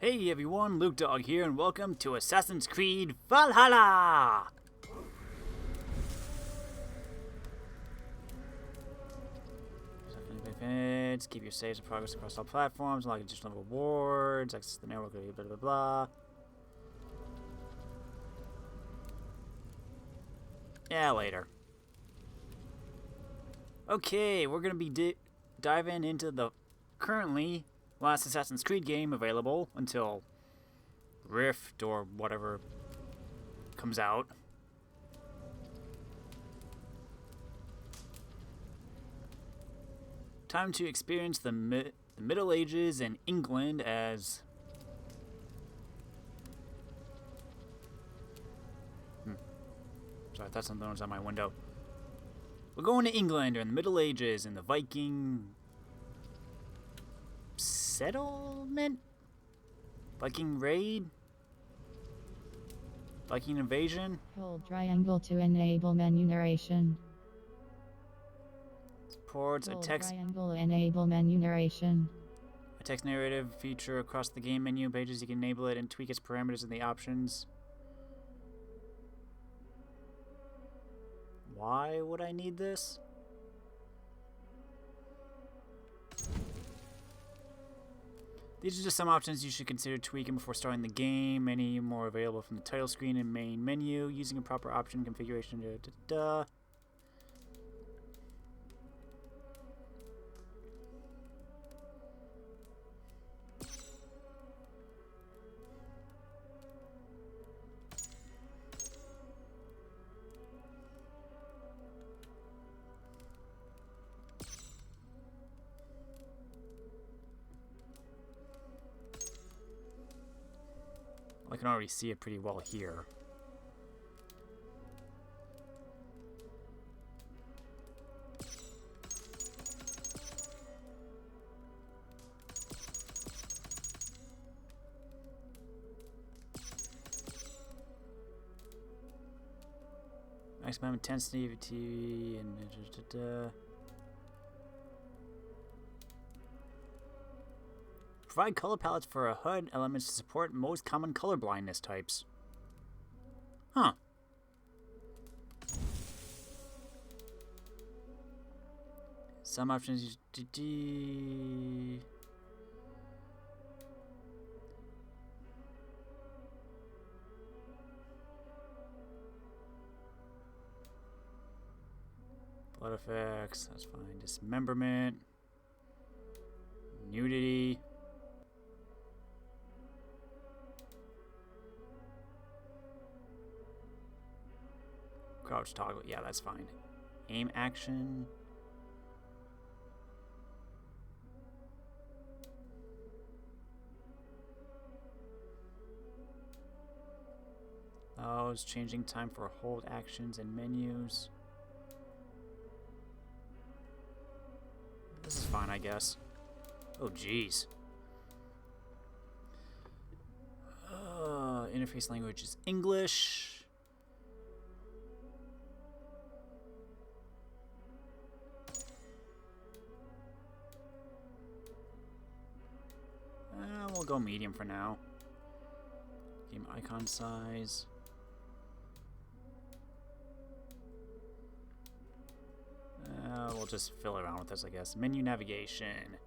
Hey everyone, Luke Dog here, and welcome to Assassin's Creed Valhalla! Keep your saves and progress across all platforms, unlock additional rewards, access the network, blah blah blah. Yeah, later. Okay, we're gonna be diving into the currently last Assassin's Creed game available until Rift or whatever comes out. Time to experience the Middle Ages in England as... Sorry, I thought something was on my window. We're going to England during the Middle Ages in the Viking... settlement? Viking raid? Viking invasion? Hold triangle to enable menu narration. Supports a text... triangle enable menu narration. A text narrative feature across the game menu pages. You can enable it and tweak its parameters in the options. Why would I need this? These are just some options you should consider tweaking before starting the game. Many more available from the title screen and main menu. Using a proper option configuration. I can already see it pretty well here. Maximum intensity and provide color palettes for a HUD elements to support most common color blindness types. Huh. Some options use blood effects, that's fine. Dismemberment. Nudity. Crouch toggle, yeah, that's fine. Aim action. Oh, it's changing time for hold actions and menus. This is fine, I guess. Oh, jeez. Interface language is English. We'll go medium for now. Game icon size. We'll just fill around with this, I guess. Menu navigation.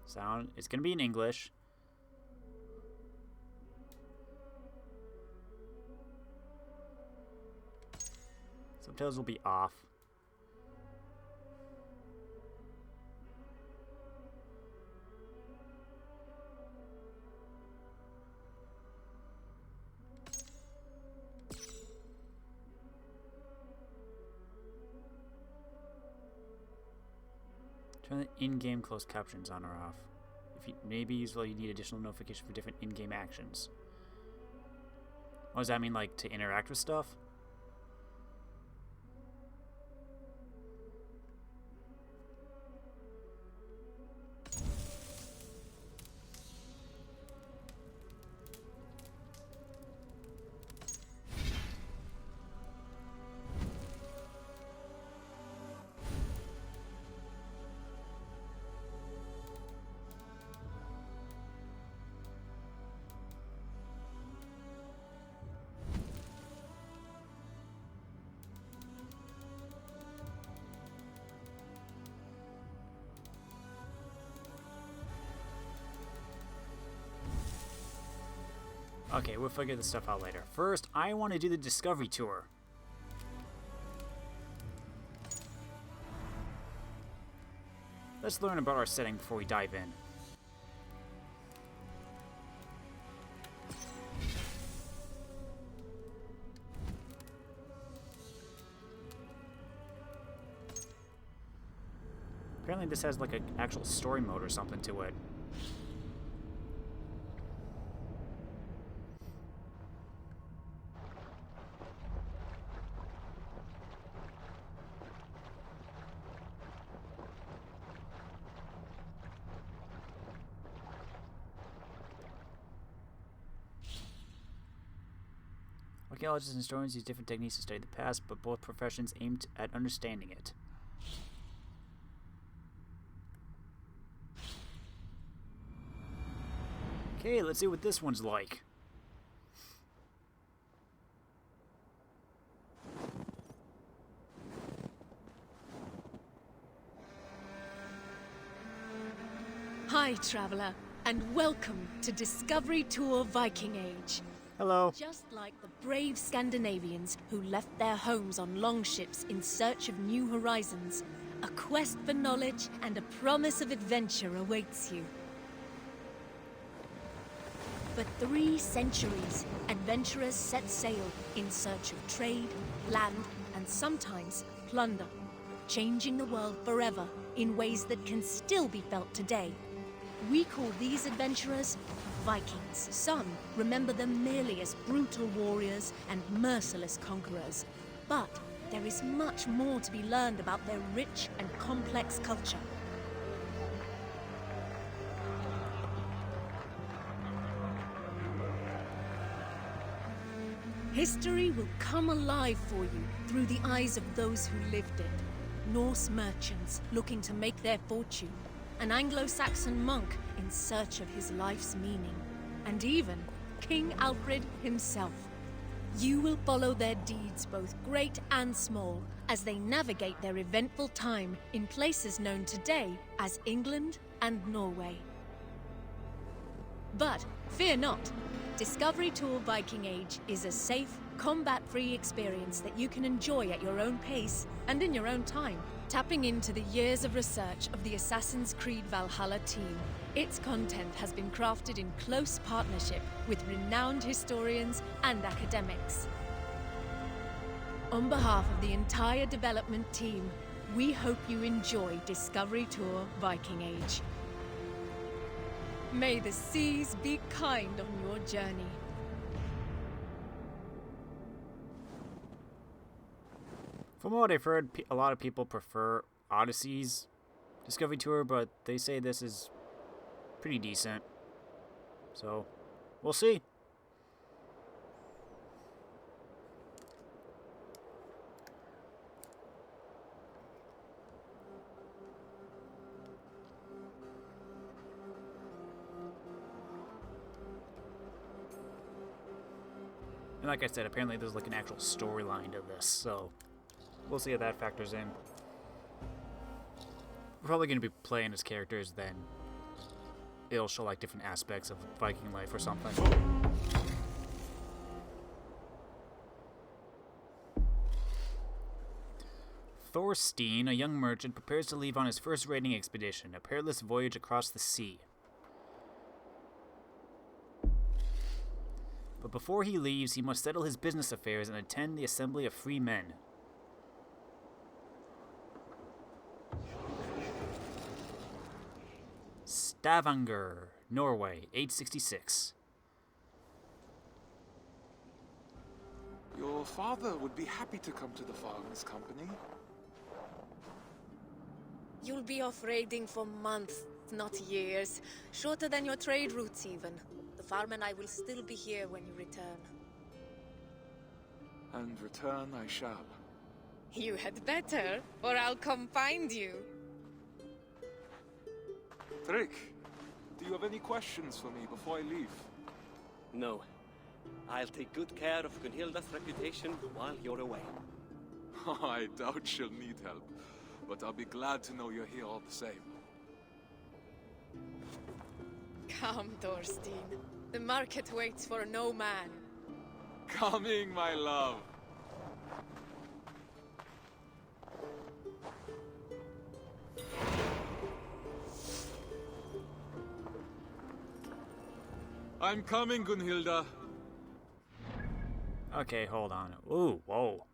Sound. It's going to be in English. Subtitles will be off. Turn the in-game closed captions on or off. If you maybe usually you need additional notification for different in-game actions. What does that mean, like to interact with stuff? Okay, we'll figure this stuff out later. First, I want to do the Discovery Tour. Let's learn about our setting before we dive in. Apparently this has like an actual story mode or something to it. Archaeologists and historians use different techniques to study the past, but both professions aimed at understanding it. Okay, let's see what this one's like. Hi, traveler, and welcome to Discovery Tour Viking Age. Hello. Just like the brave Scandinavians who left their homes on longships in search of new horizons, a quest for knowledge and a promise of adventure awaits you. For 3 centuries, adventurers set sail in search of trade, land, and sometimes plunder, changing the world forever in ways that can still be felt today. We call these adventurers Vikings. Some remember them merely as brutal warriors and merciless conquerors. But there is much more to be learned about their rich and complex culture. History will come alive for you through the eyes of those who lived it. Norse merchants looking to make their fortune, an Anglo-Saxon monk in search of his life's meaning, and even King Alfred himself. You will follow their deeds, both great and small, as they navigate their eventful time in places known today as England and Norway. But fear not. Discovery Tour Viking Age is a safe, combat-free experience that you can enjoy at your own pace and in your own time. Tapping into the years of research of the Assassin's Creed Valhalla team, its content has been crafted in close partnership with renowned historians and academics. On behalf of the entire development team, we hope you enjoy Discovery Tour Viking Age. May the seas be kind on your journey. From what I've heard, a lot of people prefer Odyssey's Discovery Tour, but they say this is pretty decent. So, we'll see. And like I said, apparently there's like an actual storyline to this, so we'll see how that factors in. We're probably going to be playing as characters, then it'll show like different aspects of Viking life or something. Thorstein, a young merchant, prepares to leave on his first raiding expedition, a perilous voyage across the sea. But before he leaves, he must settle his business affairs and attend the assembly of free men. Stavanger, Norway, 866. Your father would be happy to come to the farmers' company. You'll be off raiding for months, not years. Shorter than your trade routes even. The farm and I will still be here when you return. And return I shall. You had better, or I'll come find you. Trick, do you have any questions for me before I leave? No. I'll take good care of Gunhilda's reputation while you're away. I doubt she'll need help, but I'll be glad to know you're here all the same. Come, Thorstein. The market waits for no man. Coming, my love. I'm coming, Gunhilda. Okay, hold on. Ooh, whoa.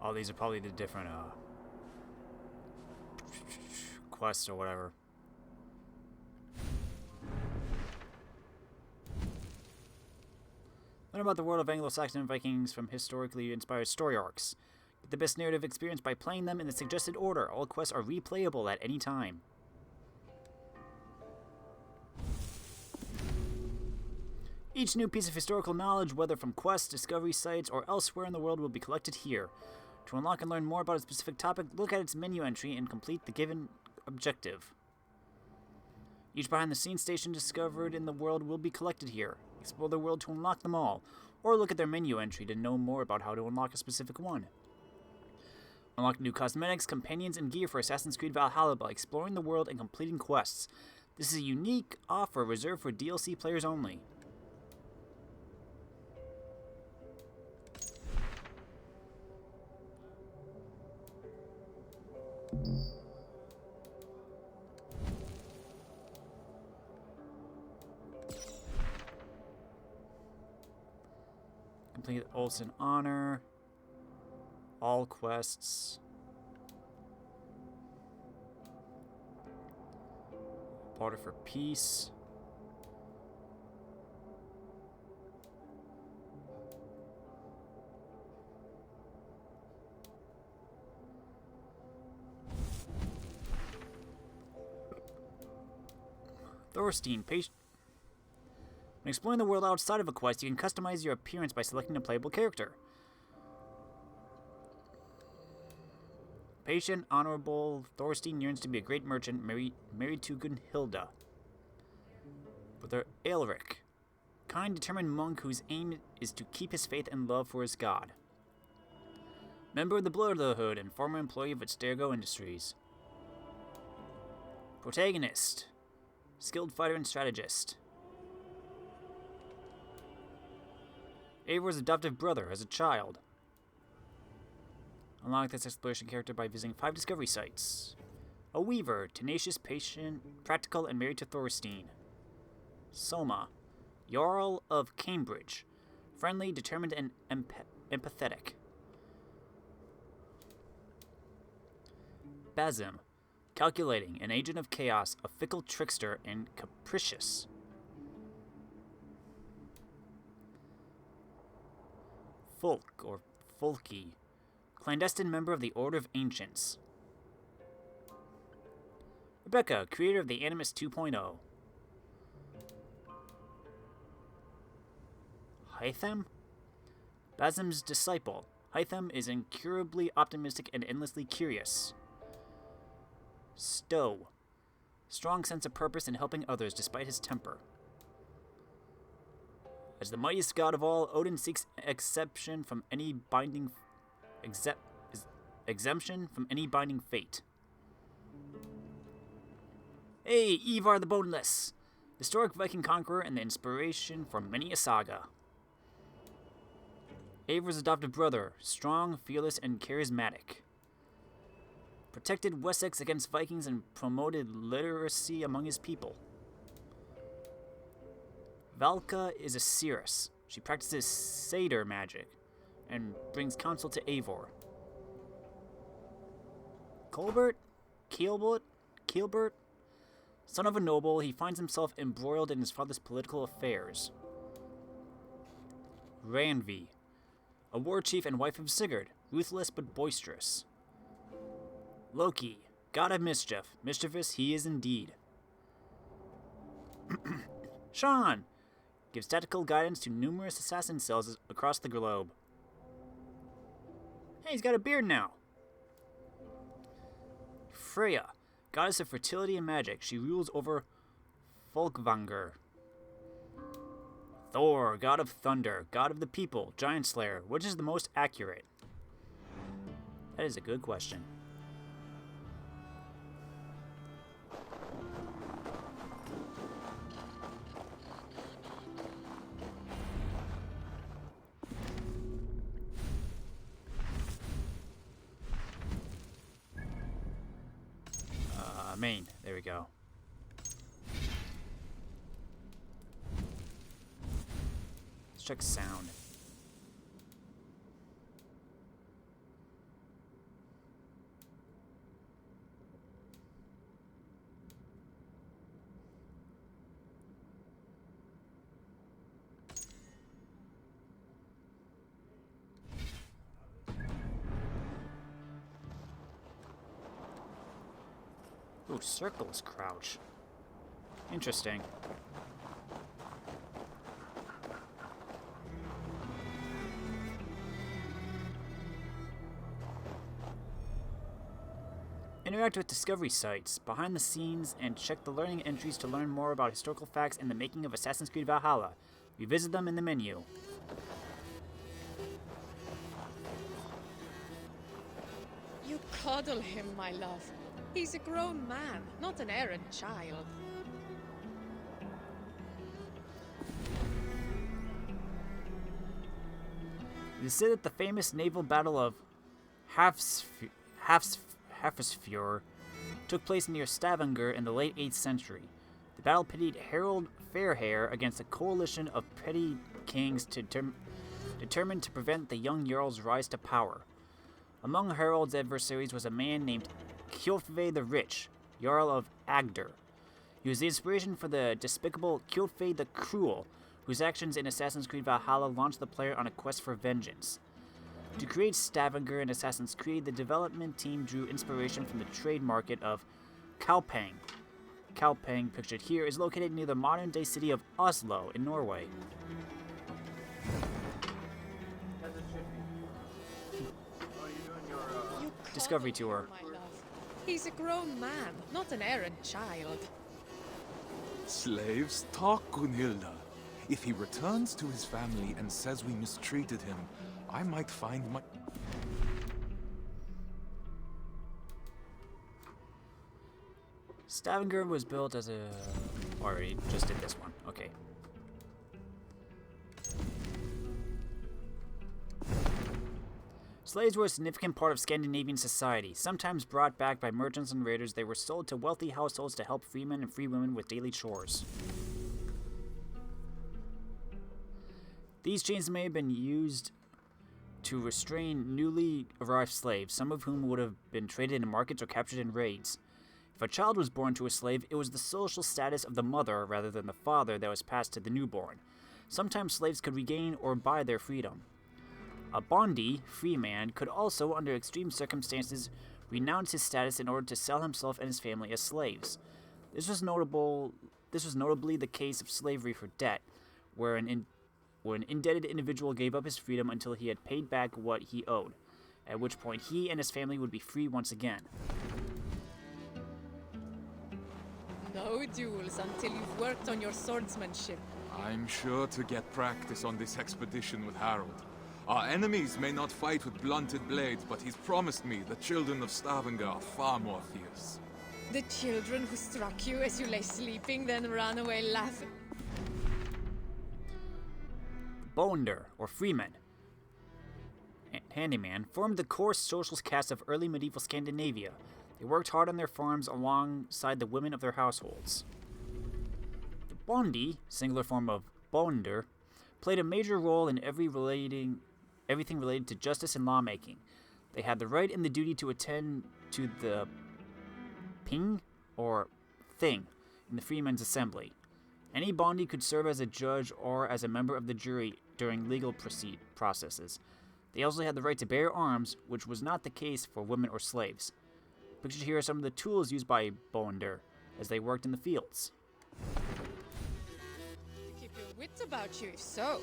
Oh, these are probably the different, quests or whatever. Learn about the world of Anglo-Saxon Vikings from historically inspired story arcs. Get the best narrative experience by playing them in the suggested order. All quests are replayable at any time. Each new piece of historical knowledge, whether from quests, discovery sites, or elsewhere in the world, will be collected here. To unlock and learn more about a specific topic, look at its menu entry and complete the given objective. Each behind-the-scenes station discovered in the world will be collected here. Explore the world to unlock them all, or look at their menu entry to know more about how to unlock a specific one. Unlock new cosmetics, companions, and gear for Assassin's Creed Valhalla by exploring the world and completing quests. This is a unique offer reserved for DLC players only. Complete Olsen Honor. All quests. Barter for peace. Thorstein, patient. When exploring the world outside of a quest, you can customize your appearance by selecting a playable character. Patient, honorable, Thorstein yearns to be a great merchant, married to Gunhilda. Brother Aelric, kind, determined monk whose aim is to keep his faith and love for his god. Member of the Brotherhood and former employee of Abstergo Industries. Protagonist, skilled fighter and strategist. Eivor's adoptive brother as a child. Unlock this exploration character by visiting 5 discovery sites. A weaver, tenacious, patient, practical, and married to Thorstein. Soma, Jarl of Cambridge, friendly, determined, and empathetic. Basim, calculating, an agent of chaos, a fickle trickster, and capricious. Folk, or Folky, clandestine member of the Order of Ancients. Rebecca, creator of the Animus 2.0. Hytham? Basim's disciple. Hytham is incurably optimistic and endlessly curious. Stowe. Strong sense of purpose in helping others despite his temper. As the mightiest god of all, Odin seeks exemption from any binding fate. Hey, Ivar the Boneless! Historic Viking conqueror and the inspiration for many a saga. Eivor's adopted brother, strong, fearless, and charismatic. Protected Wessex against Vikings and promoted literacy among his people. Valka is a seeress. She practices satyr magic and brings counsel to Eivor. Keelbert? Son of a noble, he finds himself embroiled in his father's political affairs. Randvi, a war chief and wife of Sigurd, ruthless but boisterous. Loki, god of mischief. Mischievous he is indeed. Sean, gives tactical guidance to numerous assassin cells across the globe. Hey, he's got a beard now. Freya, goddess of fertility and magic. She rules over Folkvanger. Thor, god of thunder, god of the people, giant slayer. Which is the most accurate? That is a good question. Main. There we go. Let's check sound. Ooh, circle is crouch. Interesting. Interact with discovery sites, behind the scenes, and check the learning entries to learn more about historical facts and the making of Assassin's Creed Valhalla. Revisit them in the menu. You coddle him, my love. He's a grown man, not an errant child. It is said that the famous naval battle of Hafrsfjord took place near Stavanger in the late 8th century. The battle pitted Harold Fairhair against a coalition of petty kings determined to prevent the young Jarl's rise to power. Among Harold's adversaries was a man named Kjolfe the Rich, Jarl of Agder. He was the inspiration for the despicable Kjolfe the Cruel, whose actions in Assassin's Creed Valhalla launched the player on a quest for vengeance. To create Stavanger in Assassin's Creed, the development team drew inspiration from the trade market of Kaupang. Kaupang, pictured here, is located near the modern-day city of Oslo in Norway. Discovery tour. My love. He's a grown man, not an errant child. Slaves, talk, Gunhilda. If he returns to his family and says we mistreated him, I might find my... Stavanger was built as a... Already just did this one. Okay. Slaves were a significant part of Scandinavian society. Sometimes brought back by merchants and raiders, they were sold to wealthy households to help freemen and free women with daily chores. These chains may have been used to restrain newly arrived slaves, some of whom would have been traded in markets or captured in raids. If a child was born to a slave, it was the social status of the mother rather than the father that was passed to the newborn. Sometimes slaves could regain or buy their freedom. A bondi, free man, could also, under extreme circumstances, renounce his status in order to sell himself and his family as slaves. This was notably the case of slavery for debt, where an indebted individual gave up his freedom until he had paid back what he owed, at which point he and his family would be free once again. No duels until you've worked on your swordsmanship. I'm sure to get practice on this expedition with Harold. Our enemies may not fight with blunted blades, but he's promised me the children of Stavanger are far more fierce. The children who struck you as you lay sleeping, then ran away laughing. Bonder, or freeman, handyman, formed the core social caste of early medieval Scandinavia. They worked hard on their farms alongside the women of their households. The bondi, singular form of bonder, played a major role in everything related to justice and lawmaking. They had the right and the duty to attend to the ping, or thing, in the freemen's assembly. Any bondi could serve as a judge or as a member of the jury during legal processes. They also had the right to bear arms, which was not the case for women or slaves. Pictured here are some of the tools used by bonder as they worked in the fields. Keep your wits about you, if so.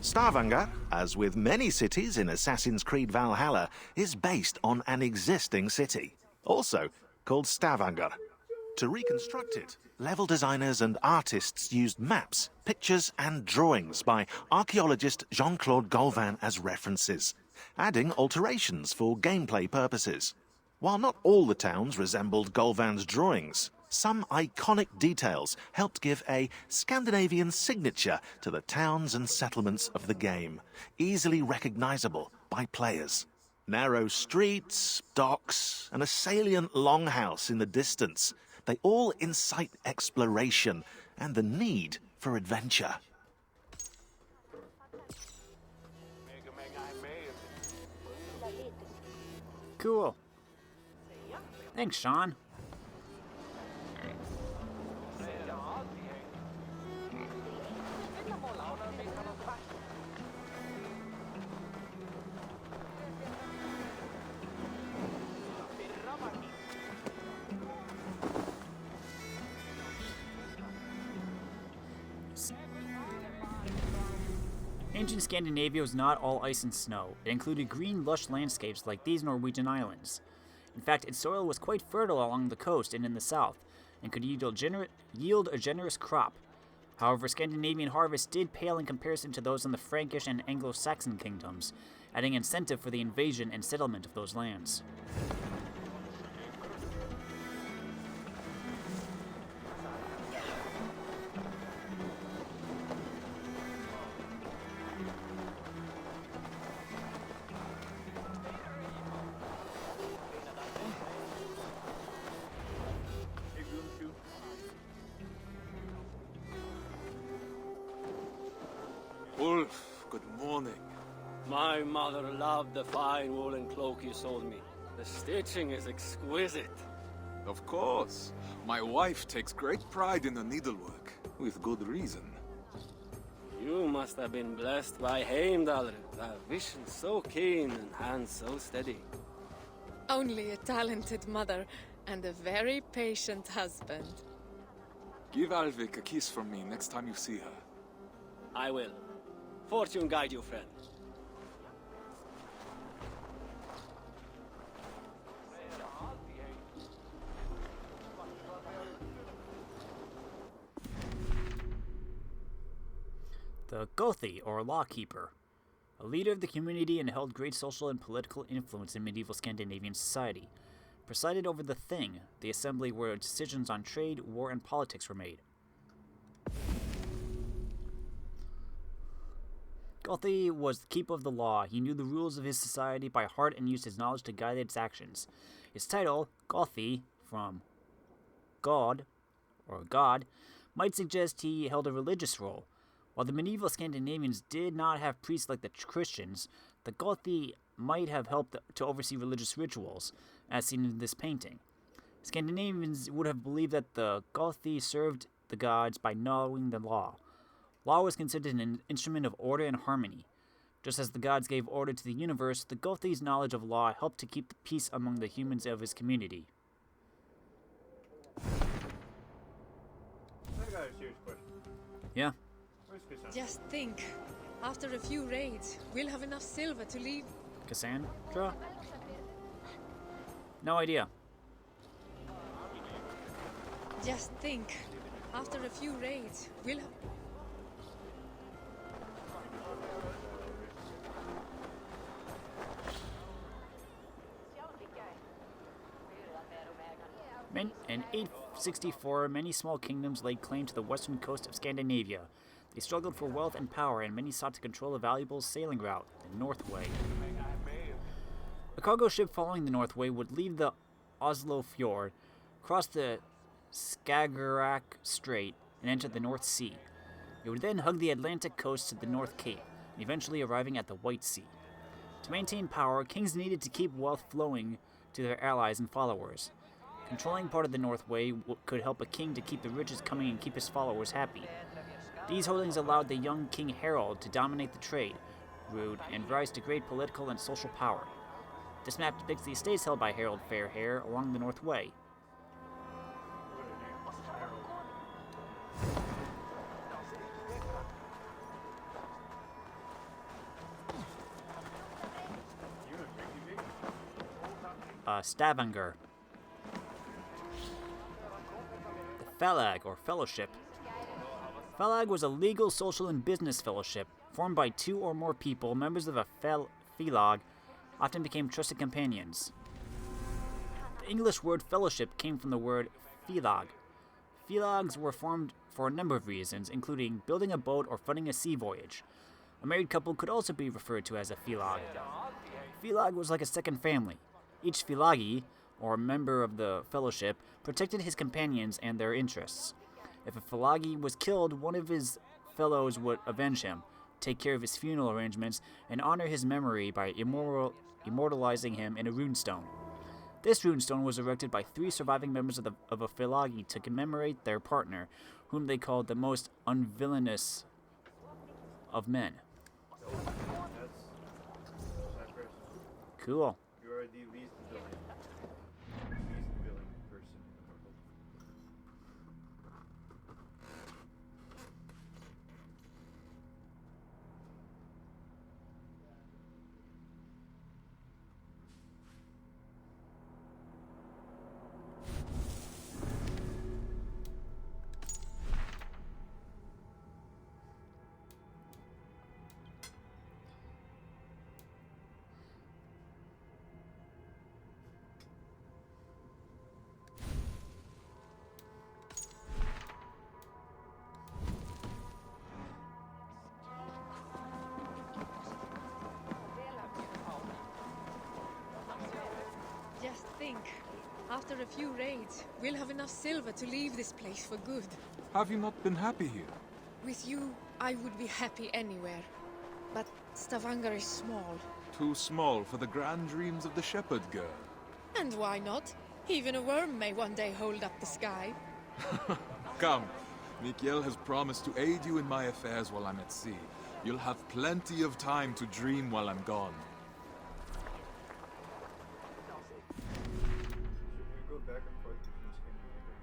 Stavanger, as with many cities in Assassin's Creed Valhalla, is based on an existing city, also called Stavanger. To reconstruct it, level designers and artists used maps, pictures and drawings by archaeologist Jean-Claude Golvan as references, adding alterations for gameplay purposes. While not all the towns resembled Golvan's drawings, some iconic details helped give a Scandinavian signature to the towns and settlements of the game, easily recognizable by players. Narrow streets, docks, and a salient longhouse in the distance, they all incite exploration and the need for adventure. Cool. Thanks, Sean. Ancient Scandinavia was not all ice and snow. It included green, lush landscapes like these Norwegian islands. In fact, its soil was quite fertile along the coast and in the south, and could yield a generous crop. However, Scandinavian harvests did pale in comparison to those in the Frankish and Anglo-Saxon kingdoms, adding incentive for the invasion and settlement of those lands. Ulf, good morning. My mother loved the fine woolen cloak you sold me. The stitching is exquisite. Of course. My wife takes great pride in the needlework, with good reason. You must have been blessed by Heimdall. A vision so keen and hands so steady. Only a talented mother and a very patient husband. Give Alvik a kiss from me next time you see her. I will. Fortune guide you, friend. The Gothi, or Lawkeeper, a leader of the community and held great social and political influence in medieval Scandinavian society, presided over the Thing, the assembly where decisions on trade, war, and politics were made. Gothi was the keeper of the law. He knew the rules of his society by heart and used his knowledge to guide its actions. His title, Gothi, from God, or God, might suggest he held a religious role. While the medieval Scandinavians did not have priests like the Christians, the Gothi might have helped to oversee religious rituals, as seen in this painting. Scandinavians would have believed that the Gothi served the gods by knowing the law. Law was considered an instrument of order and harmony. Just as the gods gave order to the universe, the Gothi's knowledge of law helped to keep the peace among the humans of his community. I got a serious question. Yeah? Where's Cassandra? Just think, after a few raids, we'll have enough silver to leave. Cassandra? No idea. Just think, after a few raids, we'll have... In 864, many small kingdoms laid claim to the western coast of Scandinavia. They struggled for wealth and power, and many sought to control a valuable sailing route, the North Way. A cargo ship following the North Way would leave the Oslo Fjord, cross the Skagerrak Strait, and enter the North Sea. It would then hug the Atlantic coast to the North Cape, and eventually arriving at the White Sea. To maintain power, kings needed to keep wealth flowing to their allies and followers. Controlling part of the North Way could help a king to keep the riches coming and keep his followers happy. These holdings allowed the young King Harald to dominate the trade route and rise to great political and social power. This map depicts the estates held by Harald Fairhair along the North Way. Stavanger. The Falag, or Fellowship. Falag was a legal, social, and business fellowship formed by two or more people. Members of a Felag often became trusted companions. The English word fellowship came from the word Felag, Philogs were formed for a number of reasons, including building a boat or funding a sea voyage. A married couple could also be referred to as a philog. Philog was like a second family. Each philagi, or member of the fellowship, protected his companions and their interests. If a philagi was killed, one of his fellows would avenge him, take care of his funeral arrangements, and honor his memory by immortalizing him in a runestone. This runestone was erected by 3 surviving members of a philagi to commemorate their partner, whom they called the most unvillainous of men. That's my person. Cool. You are the least villain. Least villain person in the world. Just think. After a few raids, we'll have enough silver to leave this place for good. Have you not been happy here? With you, I would be happy anywhere. But Stavanger is small. Too small for the grand dreams of the shepherd girl. And why not? Even a worm may one day hold up the sky. Come, Mikael has promised to aid you in my affairs while I'm at sea. You'll have plenty of time to dream while I'm gone. Should we go back and forth between Scandinavia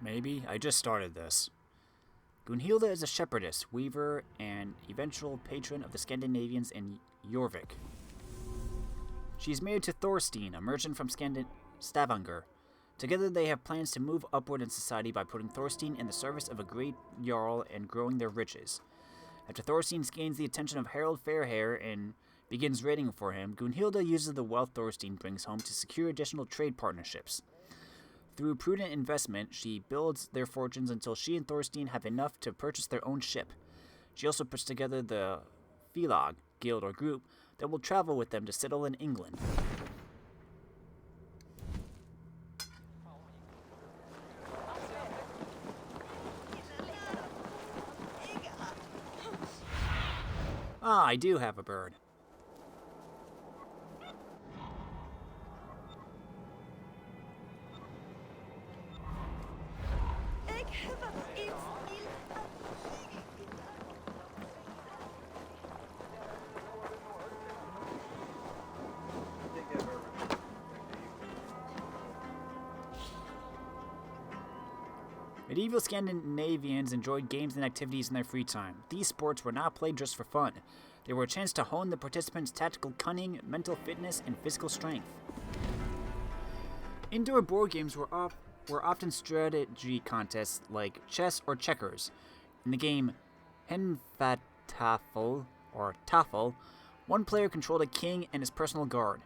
and America? Maybe. I just started this. Gunhilda is a shepherdess, weaver, and eventual patron of the Scandinavians in Jorvik. She is married to Thorstein, a merchant from Stavanger. Together they have plans to move upward in society by putting Thorstein in the service of a great jarl and growing their riches. After Thorstein gains the attention of Harold Fairhair and begins raiding for him, Gunhilda uses the wealth Thorstein brings home to secure additional trade partnerships. Through prudent investment, she builds their fortunes until she and Thorstein have enough to purchase their own ship. She also puts together the Philag guild or group that will travel with them to settle in England. Ah, I do have a bird. I think I've ever been back to Medieval Scandinavians enjoyed games and activities in their free time. These sports were not played just for fun. They were a chance to hone the participants' tactical cunning, mental fitness, and physical strength. Indoor board games were often strategy contests like chess or checkers. In the game Henfatafel, or Tafel, one player controlled a king and his personal guard.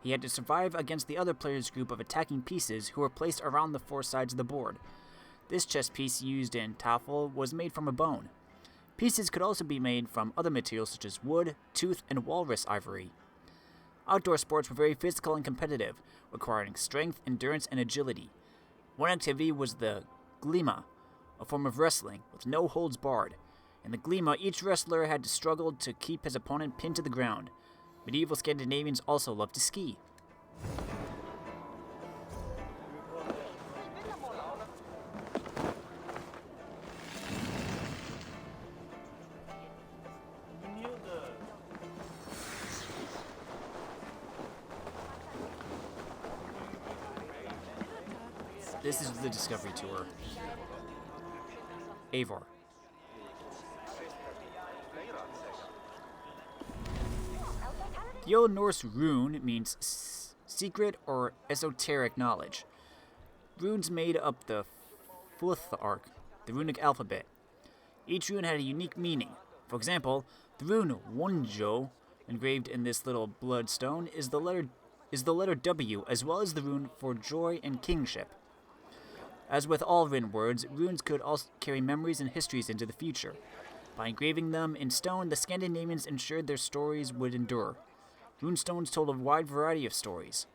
He had to survive against the other player's group of attacking pieces who were placed around the 4 sides of the board. This chess piece used in Tafel was made from a bone. Pieces could also be made from other materials such as wood, tooth, and walrus ivory. Outdoor sports were very physical and competitive, requiring strength, endurance, and agility. One activity was the glima, a form of wrestling with no holds barred. In the glima, each wrestler had to struggle to keep his opponent pinned to the ground. Medieval Scandinavians also loved to ski. This is the Discovery Tour. Eivor. The Old Norse rune means secret or esoteric knowledge. Runes made up the Futhark, the runic alphabet. Each rune had a unique meaning. For example, the rune Wonjo, engraved in this little bloodstone, is the letter W, as well as the rune for joy and kingship. As with all written words, runes could also carry memories and histories into the future. By engraving them in stone, the Scandinavians ensured their stories would endure. Runestones told a wide variety of stories.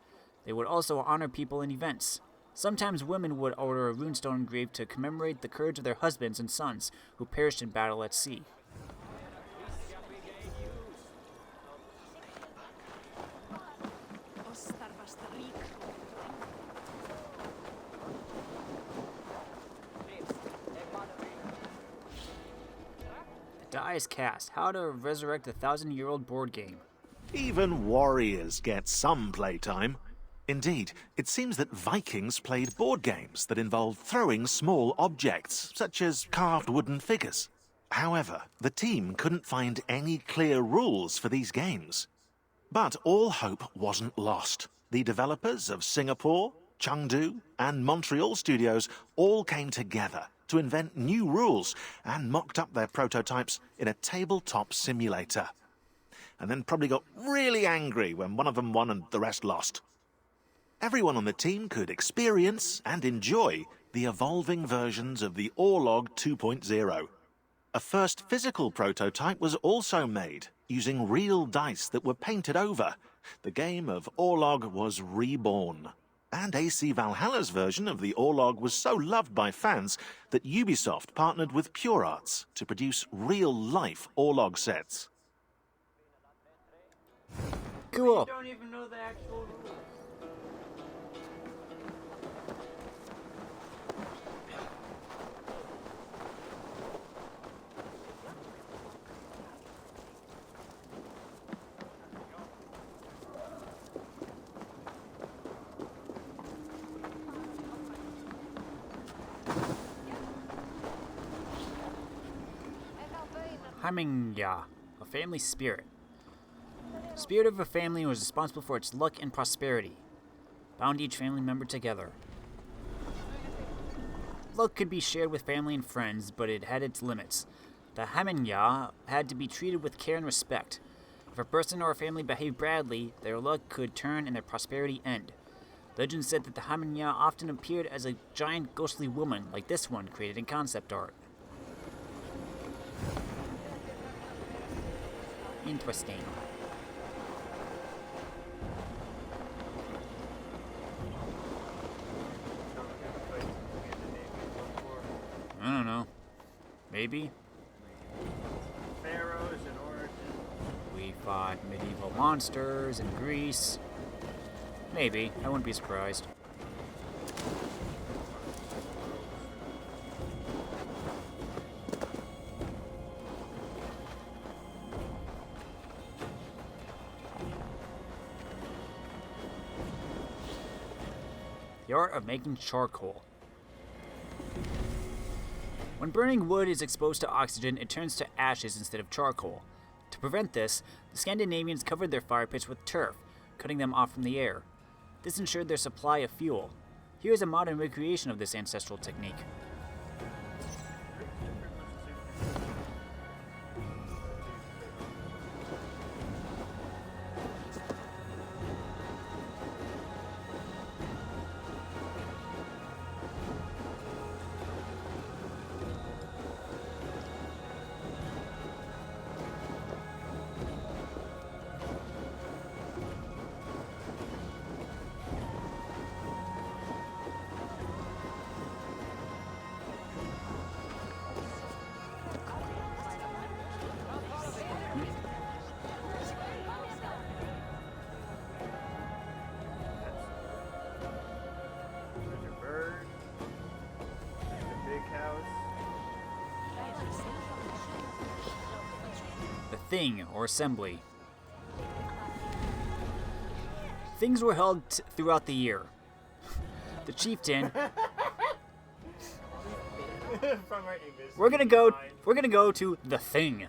They would also honor people and events. Sometimes women would order a runestone engraved to commemorate the courage of their husbands and sons who perished in battle at sea. The die is cast. How to resurrect a 1,000-year-old board game. Even warriors get some playtime. Indeed, it seems that Vikings played board games that involved throwing small objects, such as carved wooden figures. However, the team couldn't find any clear rules for these games. But all hope wasn't lost. The developers of Singapore, Chengdu, and Montreal studios all came together to invent new rules and mocked up their prototypes in a tabletop simulator. And then probably got really angry when one of them won and the rest lost. Everyone on the team could experience and enjoy the evolving versions of the Orlog 2.0. A first physical prototype was also made, using real dice that were painted over. The game of Orlog was reborn. And AC Valhalla's version of the Orlog was so loved by fans that Ubisoft partnered with Pure Arts to produce real-life Orlog sets. Cool. Don't even know the actual rules. Hamingya, a family spirit. Spirit of a family was responsible for its luck and prosperity. Bound each family member together. Luck could be shared with family and friends, but it had its limits. The Hamingya had to be treated with care and respect. If a person or a family behaved badly, their luck could turn and their prosperity end. Legend said that the Hamingya often appeared as a giant ghostly woman, like this one created in concept art. Interesting. I don't know. Maybe. Pharaohs and origins. We fought medieval monsters in Greece. Maybe. I wouldn't be surprised. The art of making charcoal. When burning wood is exposed to oxygen, it turns to ashes instead of charcoal. To prevent this, the Scandinavians covered their fire pits with turf, cutting them off from the air. This ensured their supply of fuel. Here is a modern recreation of this ancestral technique. There's a bird. There's a big house. The Thing, or Assembly. Things were held throughout the year. The chieftain. From our English. We're gonna go to the Thing.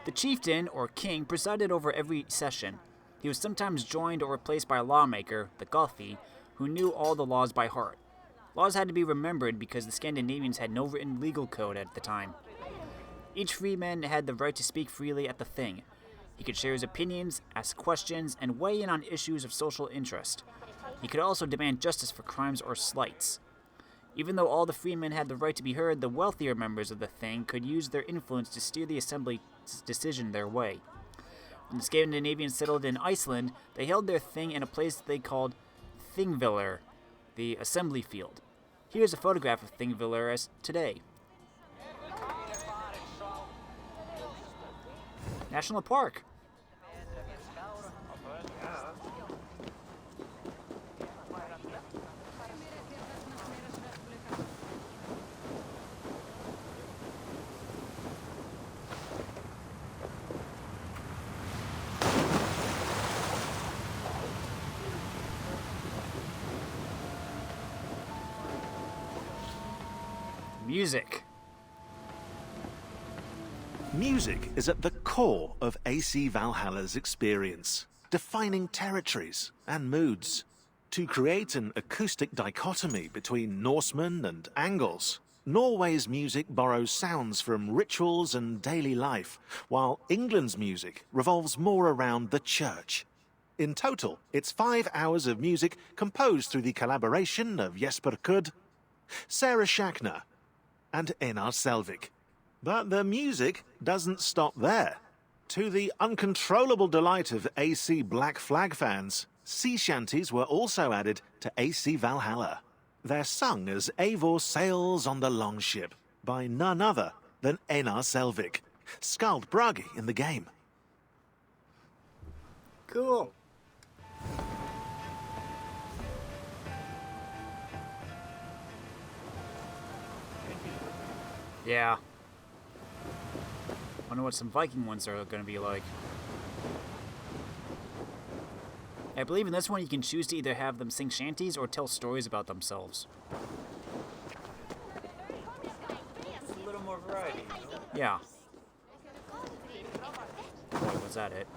The chieftain, or king, presided over every session. He was sometimes joined or replaced by a lawmaker, the Gothi, who knew all the laws by heart. Laws had to be remembered because the Scandinavians had no written legal code at the time. Each freeman had the right to speak freely at the Thing. He could share his opinions, ask questions, and weigh in on issues of social interest. He could also demand justice for crimes or slights. Even though all the freemen had the right to be heard, the wealthier members of the Thing could use their influence to steer the Assembly's decision their way. When the Scandinavians settled in Iceland, they held their Thing in a place they called Thingvellir, the assembly field. Here's a photograph of Thingvellir as today. National Park. Music. Music is at the core of AC Valhalla's experience, defining territories and moods. To create an acoustic dichotomy between Norsemen and Angles, Norway's music borrows sounds from rituals and daily life, while England's music revolves more around the church. In total, it's 5 hours of music composed through the collaboration of Jesper Kudd, Sarah Schachner, and Einar Selvik. But the music doesn't stop there. To the uncontrollable delight of AC Black Flag fans, sea shanties were also added to AC Valhalla. They're sung as Eivor sails on the longship by none other than Einar Selvik, Skald Bragi in the game. Cool. Yeah. Wonder what some Viking ones are going to be like. I believe in this one you can choose to either have them sing shanties or tell stories about themselves. A little more variety, you know? Yeah. Boy, was that it.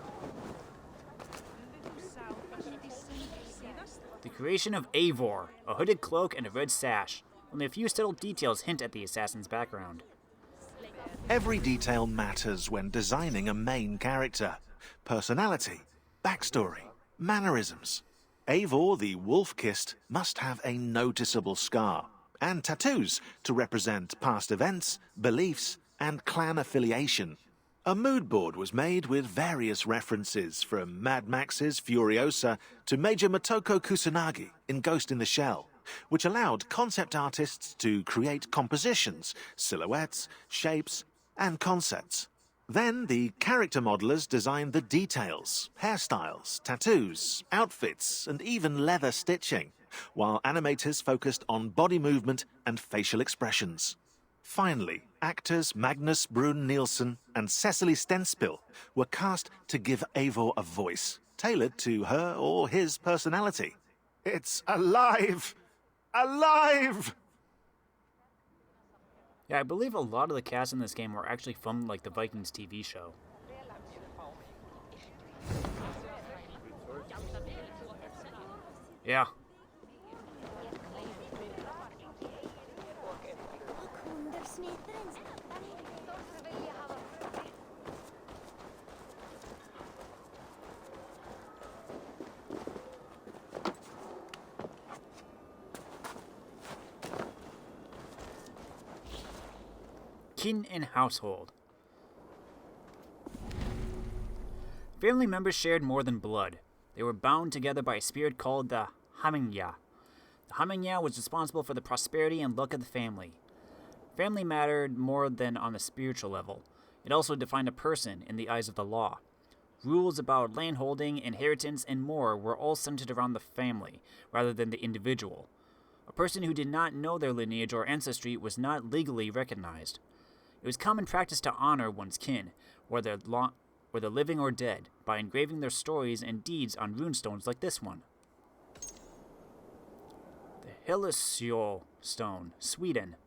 The creation of Eivor, a hooded cloak and a red sash. Only a few subtle details hint at the assassin's background. Every detail matters when designing a main character. Personality, backstory, mannerisms. Eivor the Wolf-Kissed must have a noticeable scar, and tattoos to represent past events, beliefs, and clan affiliation. A mood board was made with various references from Mad Max's Furiosa to Major Motoko Kusanagi in Ghost in the Shell, which allowed concept artists to create compositions, silhouettes, shapes, and concepts. Then the character modelers designed the details, hairstyles, tattoos, outfits, and even leather stitching, while animators focused on body movement and facial expressions. Finally, actors Magnus Brun Nielsen and Cecily Stenspill were cast to give Eivor a voice, tailored to her or his personality. It's alive! Alive! Yeah, I believe a lot of the cast in this game were actually from, like, the Vikings TV show. Yeah. Kin and household. Family members shared more than blood. They were bound together by a spirit called the Hamingja. The Hamingja was responsible for the prosperity and luck of the family. Family mattered more than on the spiritual level. It also defined a person in the eyes of the law. Rules about landholding, inheritance, and more were all centered around the family, rather than the individual. A person who did not know their lineage or ancestry was not legally recognized. It was common practice to honor one's kin, whether living or dead, by engraving their stories and deeds on runestones like this one. The Hillesjö Stone, Sweden.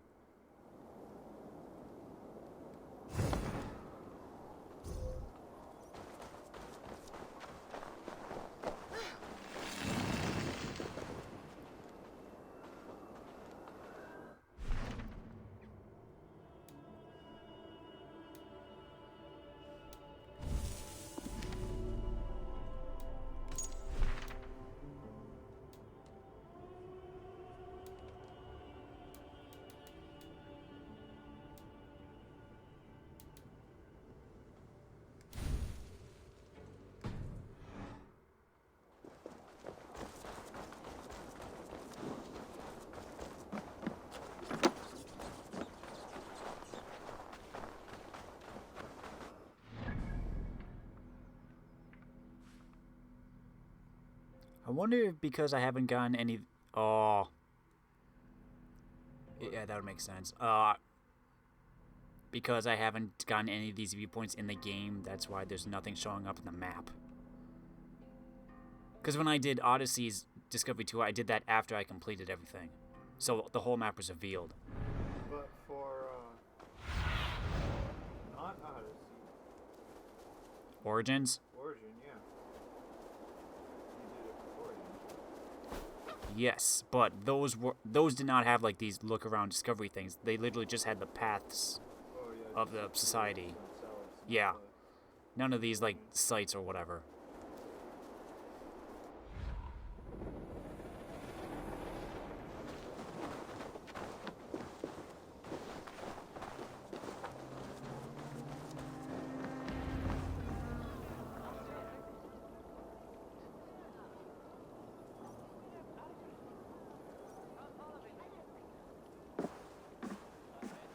I wonder if because I haven't gotten any... Oh. Yeah, that would make sense. Because I haven't gotten any of these viewpoints in the game, that's why there's nothing showing up in the map. Because when I did Odyssey's Discovery 2, I did that after I completed everything. So the whole map was revealed. But for, not Odyssey. Origins? Origin, yeah. You did it for Origin. Yes, but those did not have like these look around discovery things. They literally just had the paths Oh, yeah. of the society. Themselves, Yeah. not None of these like sites or whatever.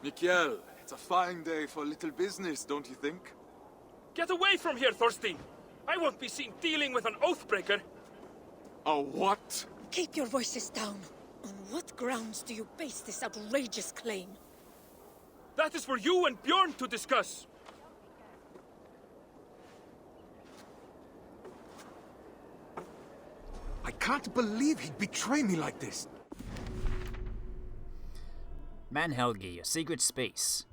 Mikhail, it's a fine day for little business, don't you think? Get away from here, Thorstein! I won't be seen dealing with an oathbreaker! A what? Keep your voices down. On what grounds do you base this outrageous claim? That is for you and Bjorn to discuss! I can't believe he'd betray me like this. Manhelgi, a secret space.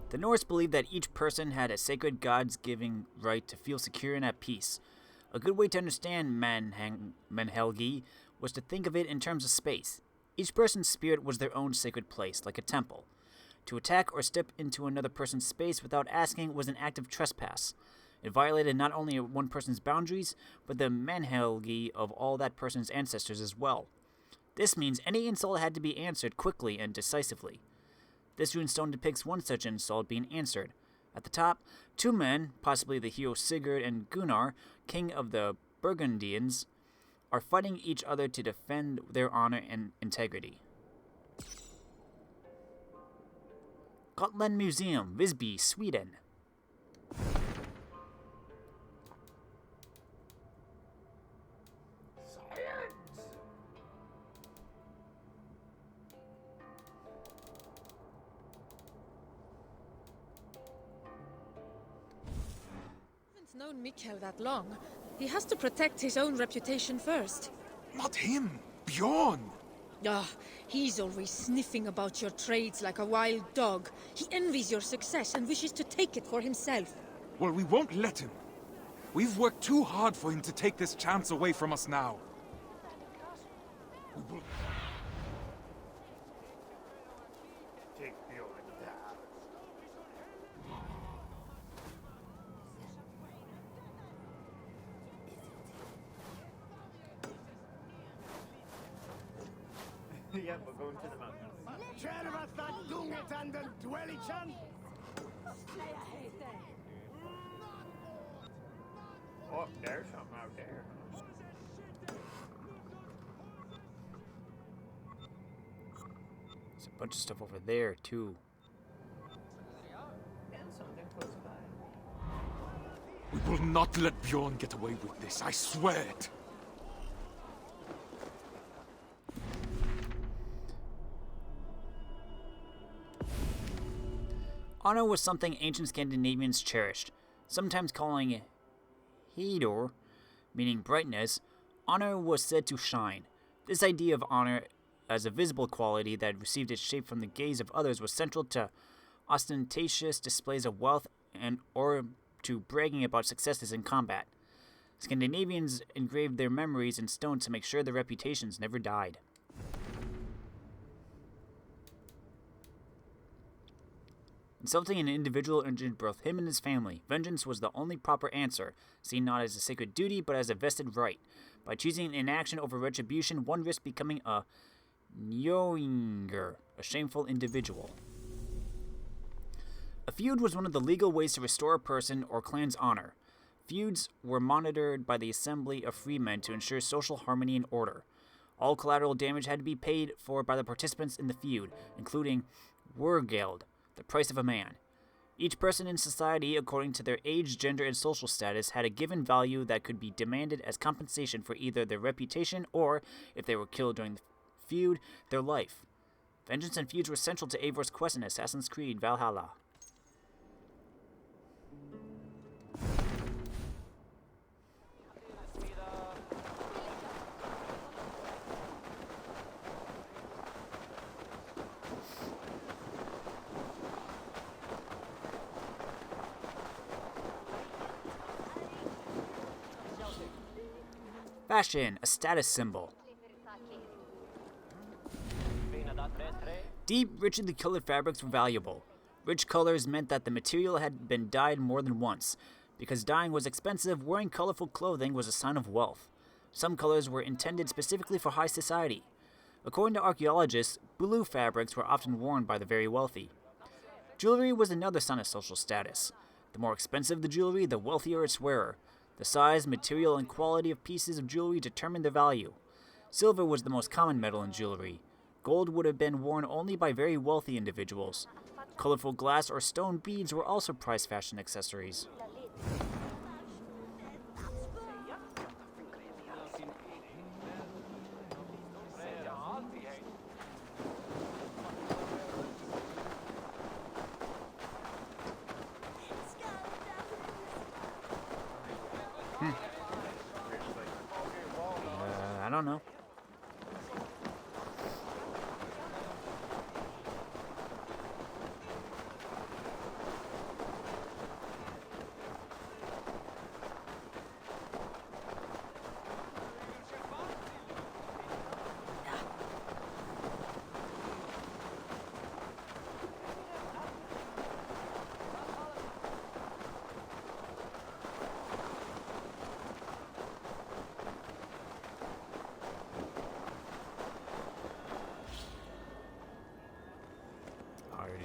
The Norse believed that each person had a sacred god's giving right to feel secure and at peace. A good way to understand Manhelgi was to think of it in terms of space. Each person's spirit was their own sacred place, like a temple. To attack or step into another person's space without asking was an act of trespass. It violated not only one person's boundaries, but the Manhelgi of all that person's ancestors as well. This means any insult had to be answered quickly and decisively. This runestone depicts one such insult being answered. At the top, two men, possibly the hero Sigurd and Gunnar, king of the Burgundians, are fighting each other to defend their honor and integrity. Gotland Museum, Visby, Sweden. Known Mikhail that long. He has to protect his own reputation first. Not him, Bjorn. Ah, he's always sniffing about your trades like a wild dog. He envies your success and wishes to take it for himself. Well, we won't let him. We've worked too hard for him to take this chance away from us now. We will... Take Bjorn down. Yeah, we're going to the mountains. Oh, there's something out there. There's a bunch of stuff over there, too. And something close by. We will not let Bjorn get away with this, I swear it. Honor was something ancient Scandinavians cherished, sometimes calling Hedor, meaning brightness. Honor was said to shine. This idea of honor as a visible quality that received its shape from the gaze of others was central to ostentatious displays of wealth and or to bragging about successes in combat. Scandinavians engraved their memories in stone to make sure their reputations never died. Insulting an individual injured both him and his family. Vengeance was the only proper answer, seen not as a sacred duty, but as a vested right. By choosing inaction over retribution, one risked becoming a Njoinger, a shameful individual. A feud was one of the legal ways to restore a person or clan's honor. Feuds were monitored by the assembly of freemen to ensure social harmony and order. All collateral damage had to be paid for by the participants in the feud, including Wergeld, the price of a man. Each person in society, according to their age, gender, and social status, had a given value that could be demanded as compensation for either their reputation or, if they were killed during the feud, their life. Vengeance and feuds were central to Eivor's quest in Assassin's Creed Valhalla. Fashion, a status symbol. Deep, richly colored fabrics were valuable. Rich colors meant that the material had been dyed more than once. Because dyeing was expensive, wearing colorful clothing was a sign of wealth. Some colors were intended specifically for high society. According to archaeologists, blue fabrics were often worn by the very wealthy. Jewelry was another sign of social status. The more expensive the jewelry, the wealthier its wearer. The size, material, and quality of pieces of jewelry determined their value. Silver was the most common metal in jewelry. Gold would have been worn only by very wealthy individuals. Colorful glass or stone beads were also prized fashion accessories. I don't know.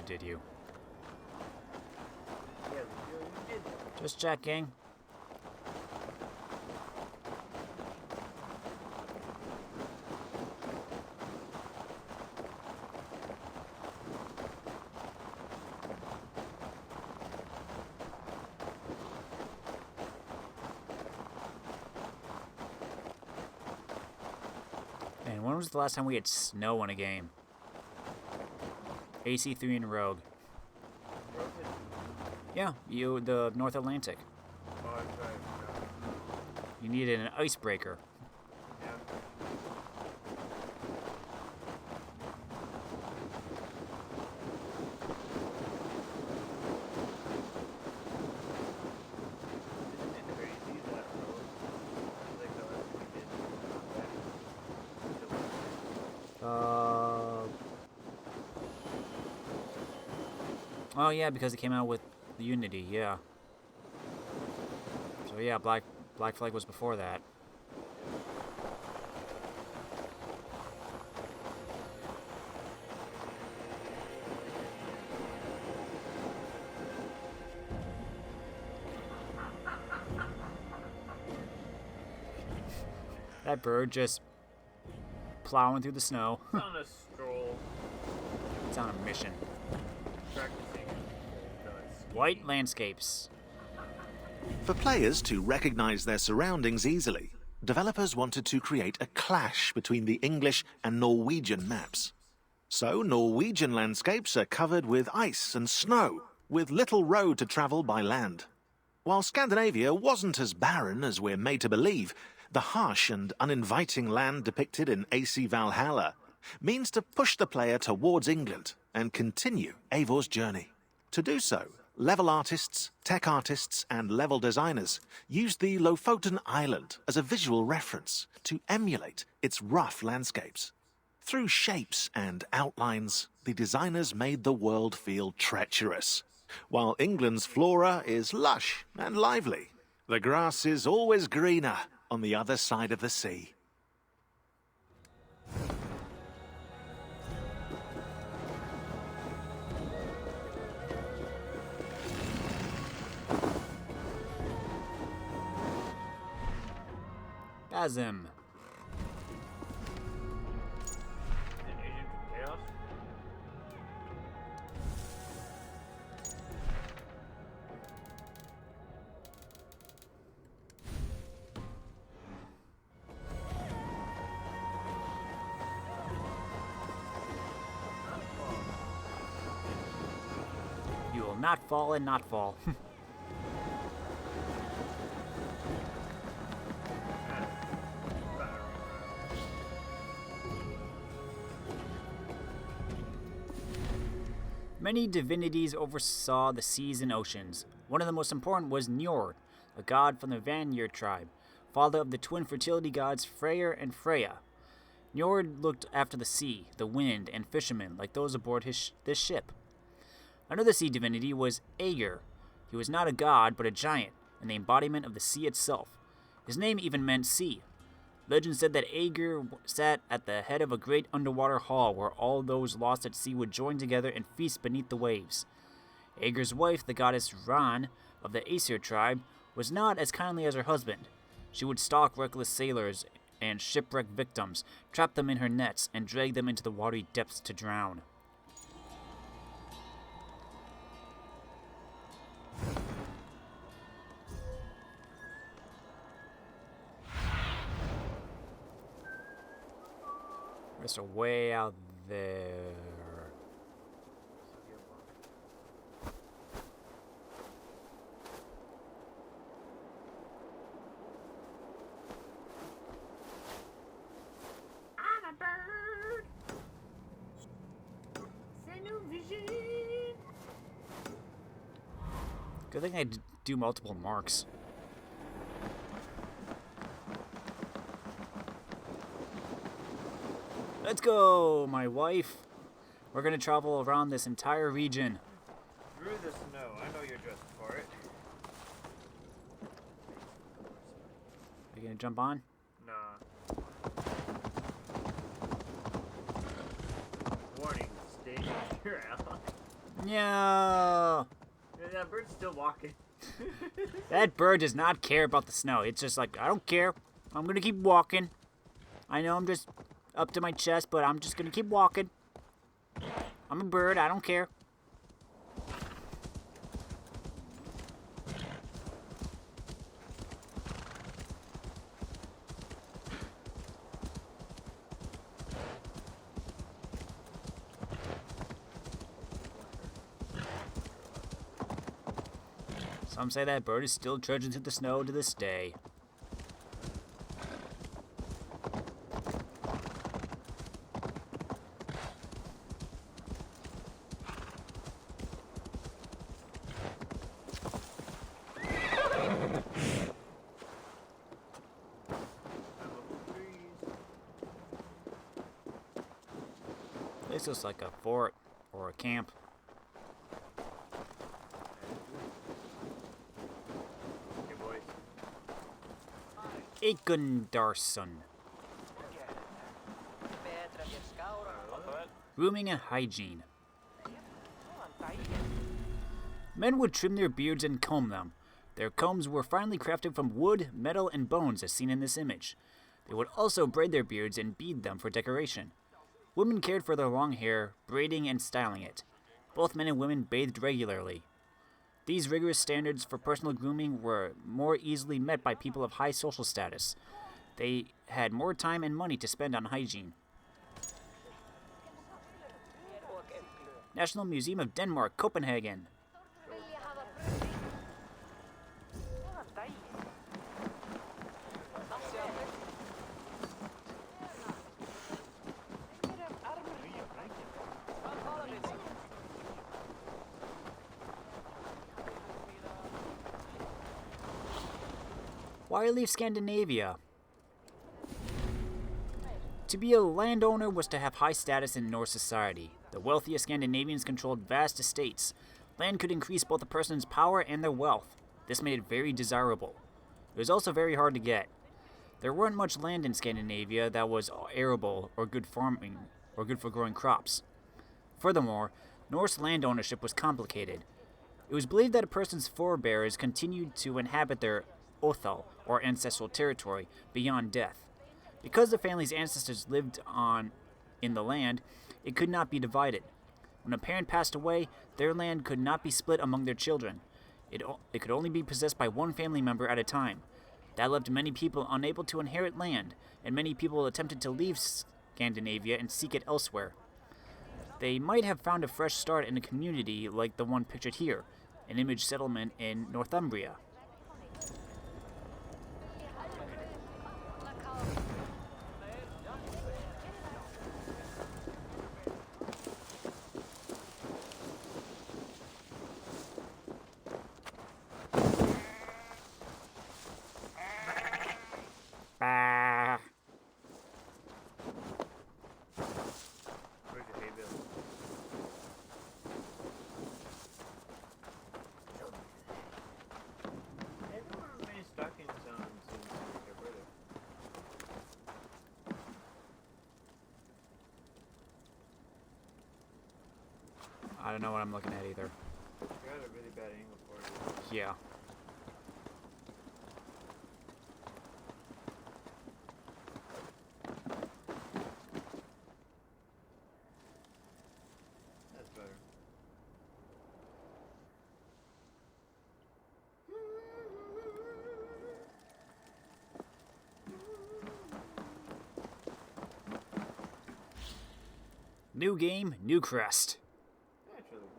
Did you? Just checking. And when was the last time we had snow in a game? AC3 and Rogue. Yeah, the North Atlantic. Oh, that's right. You needed an icebreaker. Yeah. Isn't it crazy that road? Like the last we did. Oh yeah, because it came out with the Unity, yeah. So yeah, Black Flag was before that. That bird just plowing through the snow. It's on a stroll. It's on a mission. Practicing. White landscapes. For players to recognize their surroundings easily, developers wanted to create a clash between the English and Norwegian maps. So Norwegian landscapes are covered with ice and snow, with little road to travel by land. While Scandinavia wasn't as barren as we're made to believe, the harsh and uninviting land depicted in AC Valhalla means to push the player towards England and continue Eivor's journey. To do so, level artists, tech artists, and level designers used the Lofoten Island as a visual reference to emulate its rough landscapes. Through shapes and outlines, the designers made the world feel treacherous. While England's flora is lush and lively, the grass is always greener on the other side of the sea. Basim. An agent of chaos? not fall and not fall. Many divinities oversaw the seas and oceans. One of the most important was Njord, a god from the Vanir tribe, father of the twin fertility gods Freyr and Freya. Njord looked after the sea, the wind, and fishermen like those aboard this ship. Another sea divinity was Aegir. He was not a god, but a giant, and the embodiment of the sea itself. His name even meant sea. Legend said that Aegir sat at the head of a great underwater hall where all those lost at sea would join together and feast beneath the waves. Aegir's wife, the goddess Ran of the Aesir tribe, was not as kindly as her husband. She would stalk reckless sailors and shipwreck victims, trap them in her nets, and drag them into the watery depths to drown. Rest are way out there. I'm a bird. C'est new vision. Good thing I do multiple marks. Let's go, my wife. We're gonna travel around this entire region. Through the snow. I know you're dressed for it. Are you gonna jump on? Nah. Warning, stay in your ally. No. That bird's still walking. That bird does not care about the snow. It's just like, I don't care. I'm gonna keep walking. I know I'm just up to my chest, but I'm just gonna keep walking. I'm a bird, I don't care. Some say that bird is still trudging through the snow to this day. This looks like a fort or a camp. Hey, boys. Eikundarson. Grooming and hygiene. Men would trim their beards and comb them. Their combs were finely crafted from wood, metal, and bones as seen in this image. They would also braid their beards and bead them for decoration. Women cared for their long hair, braiding and styling it. Both men and women bathed regularly. These rigorous standards for personal grooming were more easily met by people of high social status. They had more time and money to spend on hygiene. National Museum of Denmark, Copenhagen. Why leave Scandinavia? To be a landowner was to have high status in Norse society. The wealthiest Scandinavians controlled vast estates. Land could increase both a person's power and their wealth. This made it very desirable. It was also very hard to get. There weren't much land in Scandinavia that was arable or good farming or good for growing crops. Furthermore, Norse land ownership was complicated. It was believed that a person's forebears continued to inhabit their Othal, or ancestral territory, beyond death. Because the family's ancestors lived on in the land, it could not be divided. When a parent passed away, their land could not be split among their children. It could only be possessed by one family member at a time. That left many people unable to inherit land, and many people attempted to leave Scandinavia and seek it elsewhere. They might have found a fresh start in a community like the one pictured here, an image settlement in Northumbria. Bah. Where's your hay bale? Everyone with many stockings on seems to be your brother. I don't know what I'm looking at either. You got a really bad angle for it. Yeah. That's better. New game, new crest. Naturally.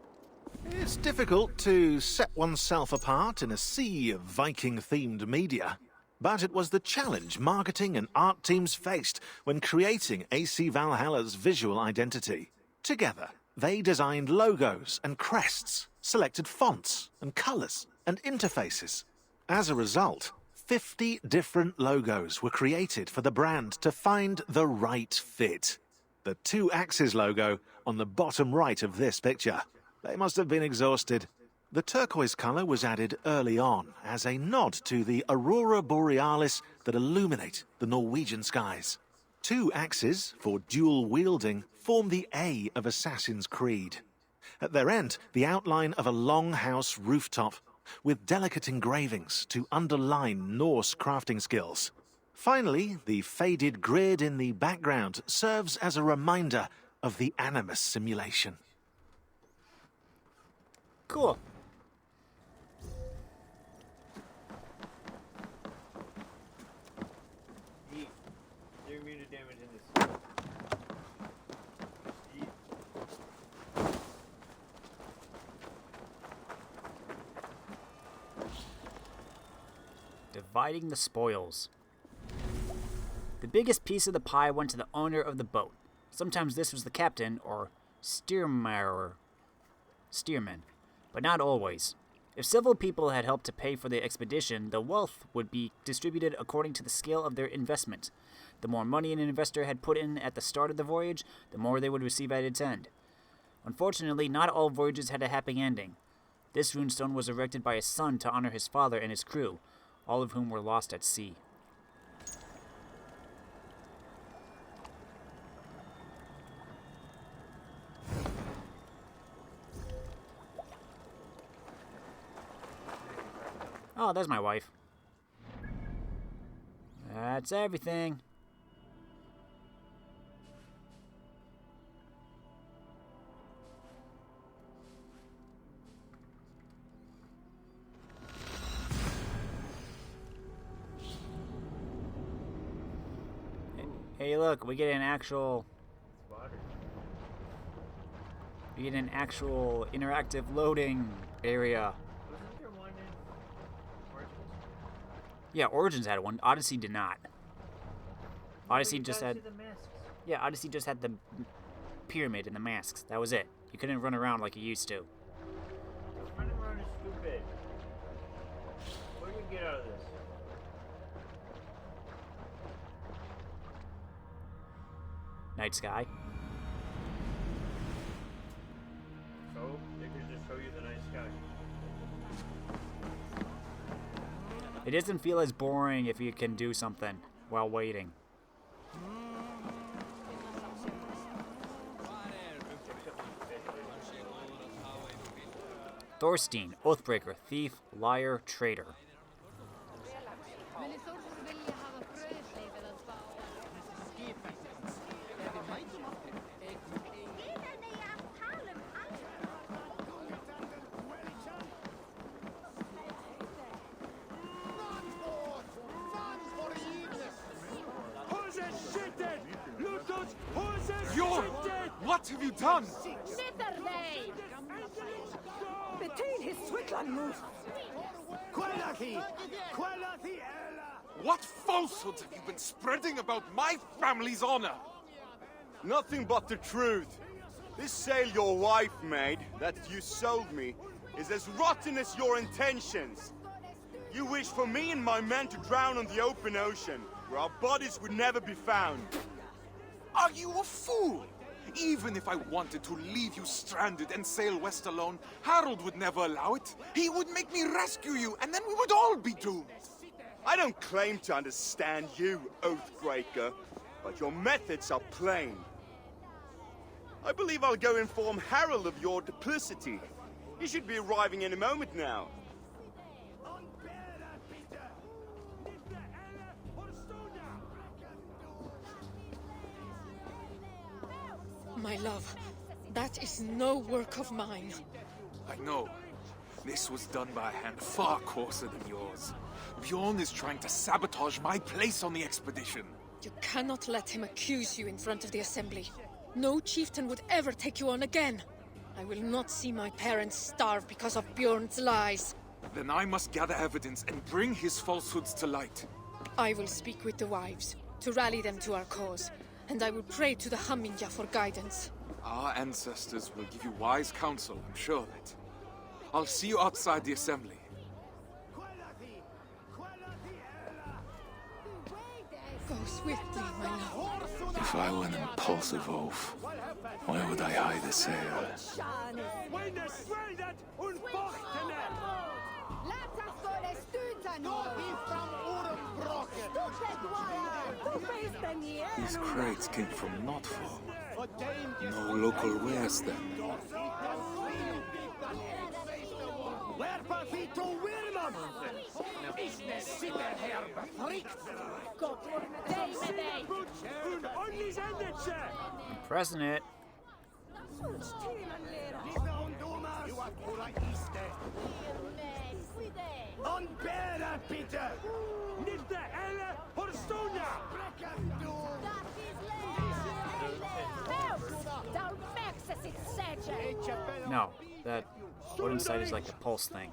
It's difficult to set oneself apart in a sea of Viking-themed media, but it was the challenge marketing and art teams faced when creating AC Valhalla's visual identity. Together, they designed logos and crests, selected fonts and colors and interfaces. As a result, 50 different logos were created for the brand to find the right fit. The 2 Axes logo on the bottom right of this picture. They must have been exhausted. The turquoise color was added early on as a nod to the aurora borealis that illuminate the Norwegian skies. 2 axes for dual wielding form the A of Assassin's Creed. At their end, the outline of a longhouse rooftop with delicate engravings to underline Norse crafting skills. Finally, the faded grid in the background serves as a reminder of the Animus simulation. Cool. Eat. You're immune to damage in this. Just eat. Dividing the spoils. The biggest piece of the pie went to the owner of the boat. Sometimes this was the captain or steerman, but not always. If several people had helped to pay for the expedition, the wealth would be distributed according to the scale of their investment. The more money an investor had put in at the start of the voyage, the more they would receive at its end. Unfortunately, not all voyages had a happy ending. This runestone was erected by his son to honor his father and his crew, all of whom were lost at sea. Oh, there's my wife. That's everything. Hey, look, we get an actual interactive loading area. Wasn't there one in Origins? Yeah, Origins had one. Odyssey did not. Odyssey You just gotta had... see the masks. Yeah, Odyssey just had the pyramid and the masks. That was it. You couldn't run around like you used to. Running around is stupid. What do we get out of this? Night Sky. So, they could just show you the night sky. It doesn't feel as boring if you can do something while waiting. Thorstein, Oathbreaker, Thief, Liar, Traitor. What have you done? What falsehoods have you been spreading about my family's honor? Nothing but the truth. This sail your wife made, that you sold me, is as rotten as your intentions. You wish for me and my men to drown on the open ocean, where our bodies would never be found. Are you a fool? Even if I wanted to leave you stranded and sail west alone, Harold would never allow it. He would make me rescue you, and then we would all be doomed. I don't claim to understand you, Oathbreaker, but your methods are plain. I believe I'll go inform Harold of your duplicity. He should be arriving any moment now. My love, that is no work of mine. I know. This was done by a hand far coarser than yours. Bjorn is trying to sabotage my place on the expedition. You cannot let him accuse you in front of the assembly. No chieftain would ever take you on again. I will not see my parents starve because of Bjorn's lies. Then I must gather evidence and bring his falsehoods to light. I will speak with the wives, to rally them to our cause, and I will pray to the Haminja for guidance. Our ancestors will give you wise counsel, I'm sure of it. I'll see you outside the assembly. Go swiftly, my love. If I were an impulsive oaf, where would I hide a sail? These crates came from Notfall. No local wares then. I'm pressing it. No, that wooden sight is like the pulse thing.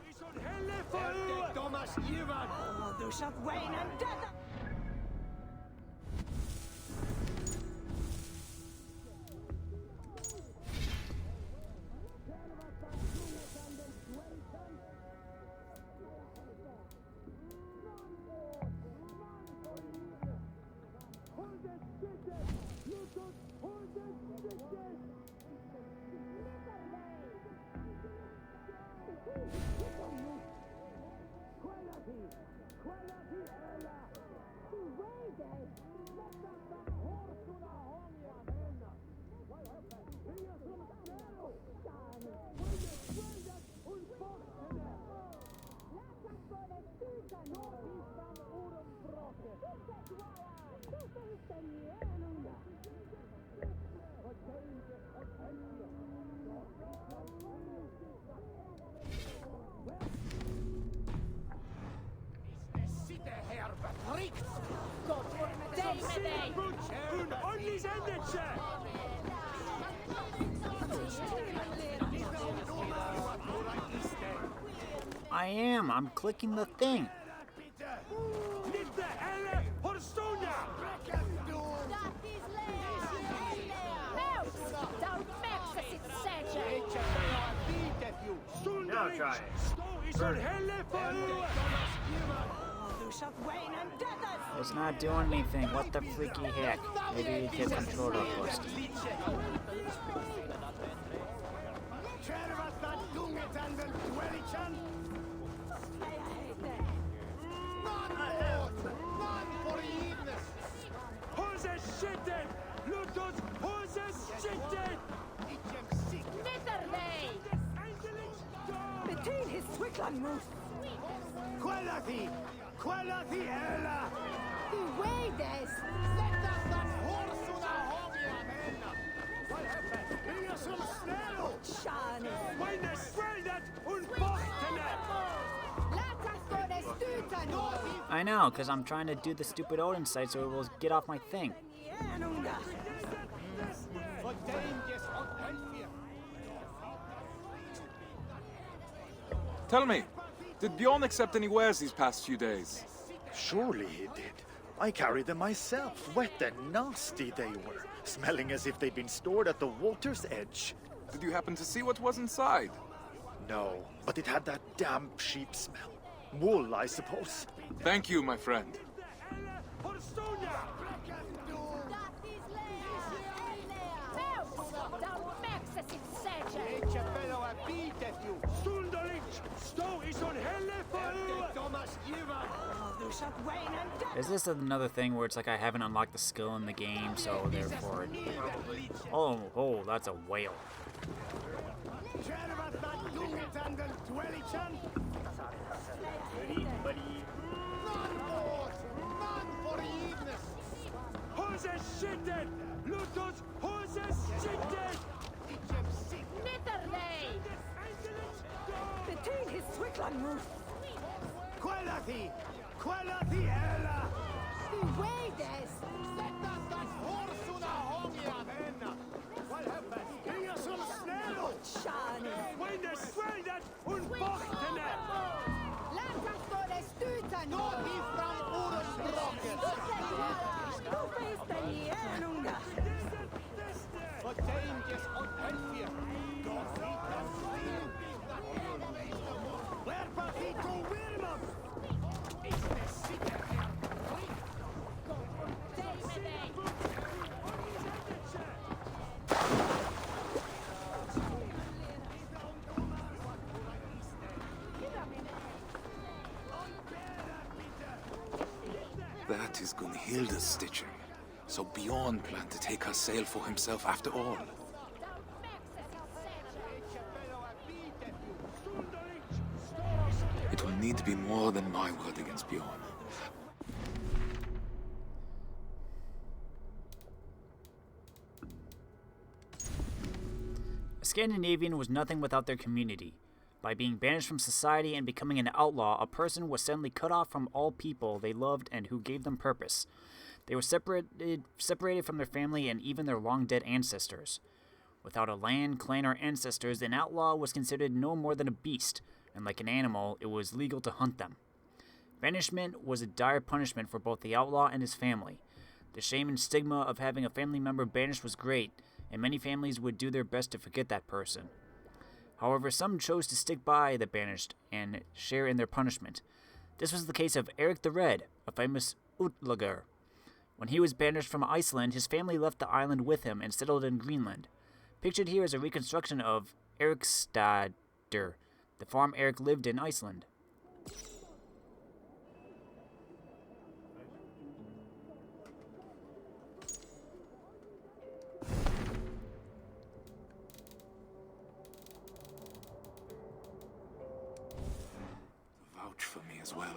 I am. I'm clicking the thing. Now try it. It's not doing anything. What the freaky heck? Maybe you get controller first. I know, because I'm trying to do the stupid Odin sight so it will get off my thing. Tell me, did Bjorn accept any wares these past few days? Surely he did. I carried them myself. Wet and nasty they were, smelling as if they'd been stored at the water's edge. Did you happen to see what was inside? No, but it had that damp sheep smell. Wool, I suppose. Thank you, my friend. Is this another thing where it's like I haven't unlocked the skill in the game, so therefore... Oh, that's a whale. That is Gunhilda's stitching. So Bjorn planned to take her sail for himself after all. It will need to be more than my word against Bjorn. A Scandinavian was nothing without their community. By being banished from society and becoming an outlaw, a person was suddenly cut off from all people they loved and who gave them purpose. They were separated from their family and even their long-dead ancestors. Without a land, clan, or ancestors, an outlaw was considered no more than a beast, and like an animal, it was legal to hunt them. Banishment was a dire punishment for both the outlaw and his family. The shame and stigma of having a family member banished was great, and many families would do their best to forget that person. However, some chose to stick by the banished and share in their punishment. This was the case of Eric the Red, a famous Utlager. When he was banished from Iceland, his family left the island with him and settled in Greenland. Pictured here is a reconstruction of Erikstadir, the farm Eric lived in Iceland. Vouch for me as well.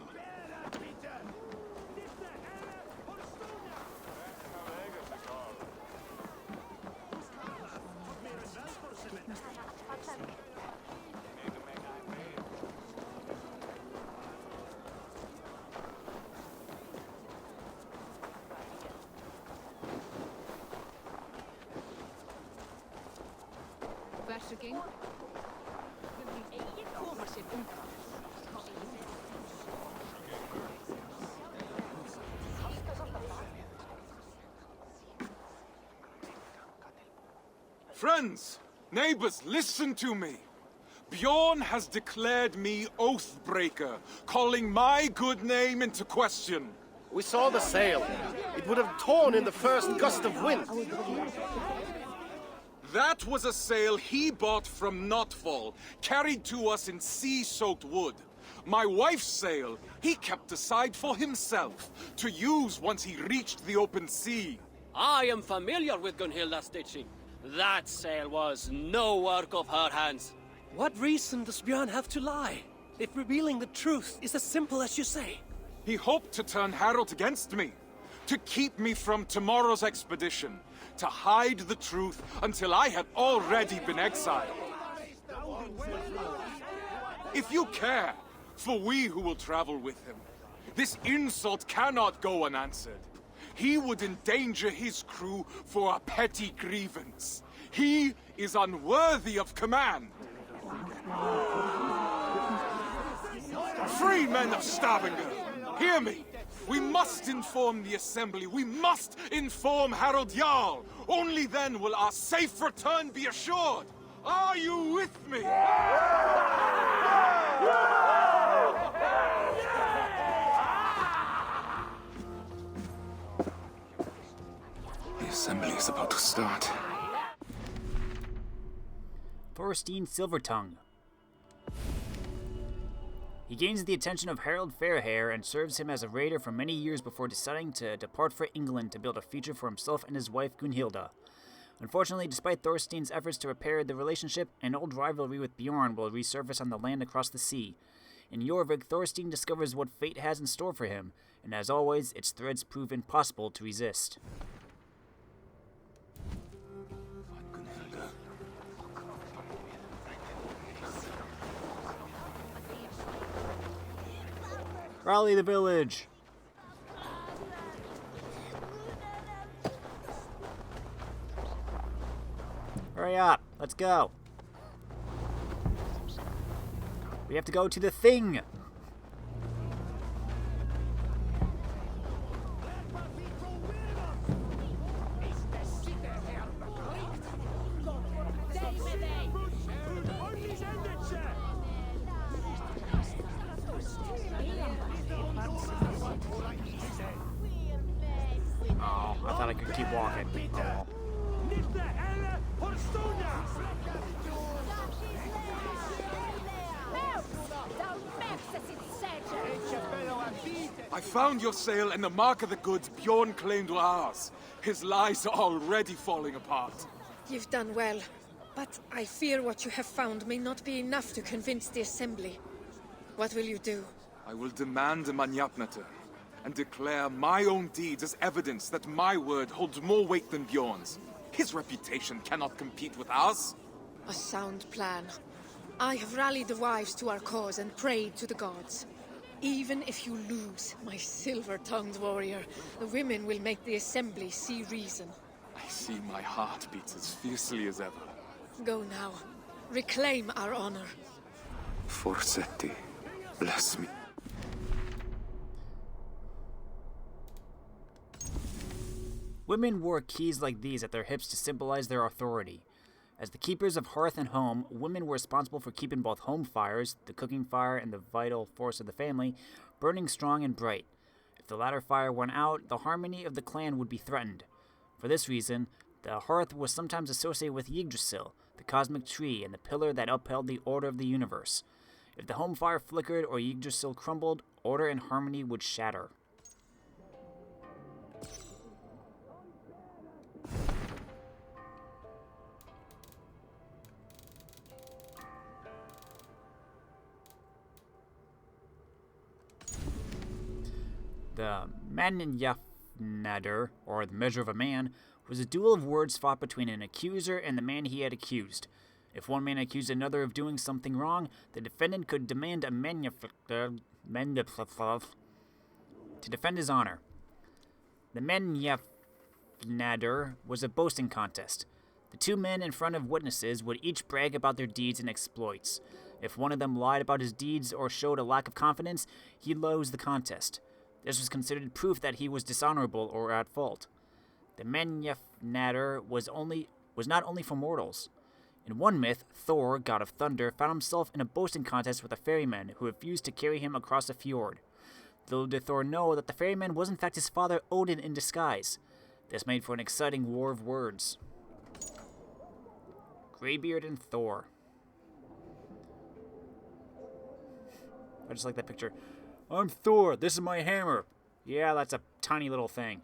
Friends, neighbors, listen to me. Bjorn has declared me Oathbreaker, calling my good name into question. We saw the sail. It would have torn in the first gust of wind. That was a sail he bought from Notfall, carried to us in sea-soaked wood. My wife's sail he kept aside for himself, to use once he reached the open sea. I am familiar with Gunhilda's stitching. That sail was no work of her hands. What reason does Bjorn have to lie, if revealing the truth is as simple as you say? He hoped to turn Harold against me, to keep me from tomorrow's expedition, to hide the truth until I had already been exiled. If you care for we who will travel with him, this insult cannot go unanswered. He would endanger his crew for a petty grievance. He is unworthy of command. Free men of Stavanger, hear me. We must inform the Assembly. We must inform Harold Jarl. Only then will our safe return be assured. Are you with me? The Assembly is about to start. Thorstein Silvertongue. He gains the attention of Harold Fairhair and serves him as a raider for many years before deciding to depart for England to build a future for himself and his wife Gunhilda. Unfortunately, despite Thorstein's efforts to repair the relationship, an old rivalry with Bjorn will resurface on the land across the sea. In Jorvik, Thorstein discovers what fate has in store for him, and as always, its threads prove impossible to resist. Rally the village! Hurry up, let's go. We have to go to the thing! Oh, I thought I could keep walking. Oh. I found your sail and the mark of the goods Bjorn claimed were ours. His lies are already falling apart. You've done well, but I fear what you have found may not be enough to convince the Assembly. What will you do? I will demand a manyapnata and declare my own deeds as evidence that my word holds more weight than Bjorn's. His reputation cannot compete with ours. A sound plan. I have rallied the wives to our cause and prayed to the gods. Even if you lose, my silver-tongued warrior, the women will make the Assembly see reason. I see my heart beats as fiercely as ever. Go now. Reclaim our honor. Forsetti, bless me. Women wore keys like these at their hips to symbolize their authority. As the keepers of hearth and home, women were responsible for keeping both home fires, the cooking fire and the vital force of the family, burning strong and bright. If the latter fire went out, the harmony of the clan would be threatened. For this reason, the hearth was sometimes associated with Yggdrasil, the cosmic tree and the pillar that upheld the order of the universe. If the home fire flickered or Yggdrasil crumbled, order and harmony would shatter. The Manyafnadr, or the measure of a man, was a duel of words fought between an accuser and the man he had accused. If one man accused another of doing something wrong, the defendant could demand a to defend his honor. The Manyafnadr was a boasting contest. The two men in front of witnesses would each brag about their deeds and exploits. If one of them lied about his deeds or showed a lack of confidence, he lost the contest. This was considered proof that he was dishonorable or at fault. The Manyafnadr was not only for mortals. In one myth, Thor, god of thunder, found himself in a boasting contest with a ferryman who refused to carry him across a fjord. Little did Thor know that the ferryman was in fact his father Odin in disguise. This made for an exciting war of words. Greybeard and Thor. I just like that picture. I'm Thor, this is my hammer. Yeah, that's a tiny little thing.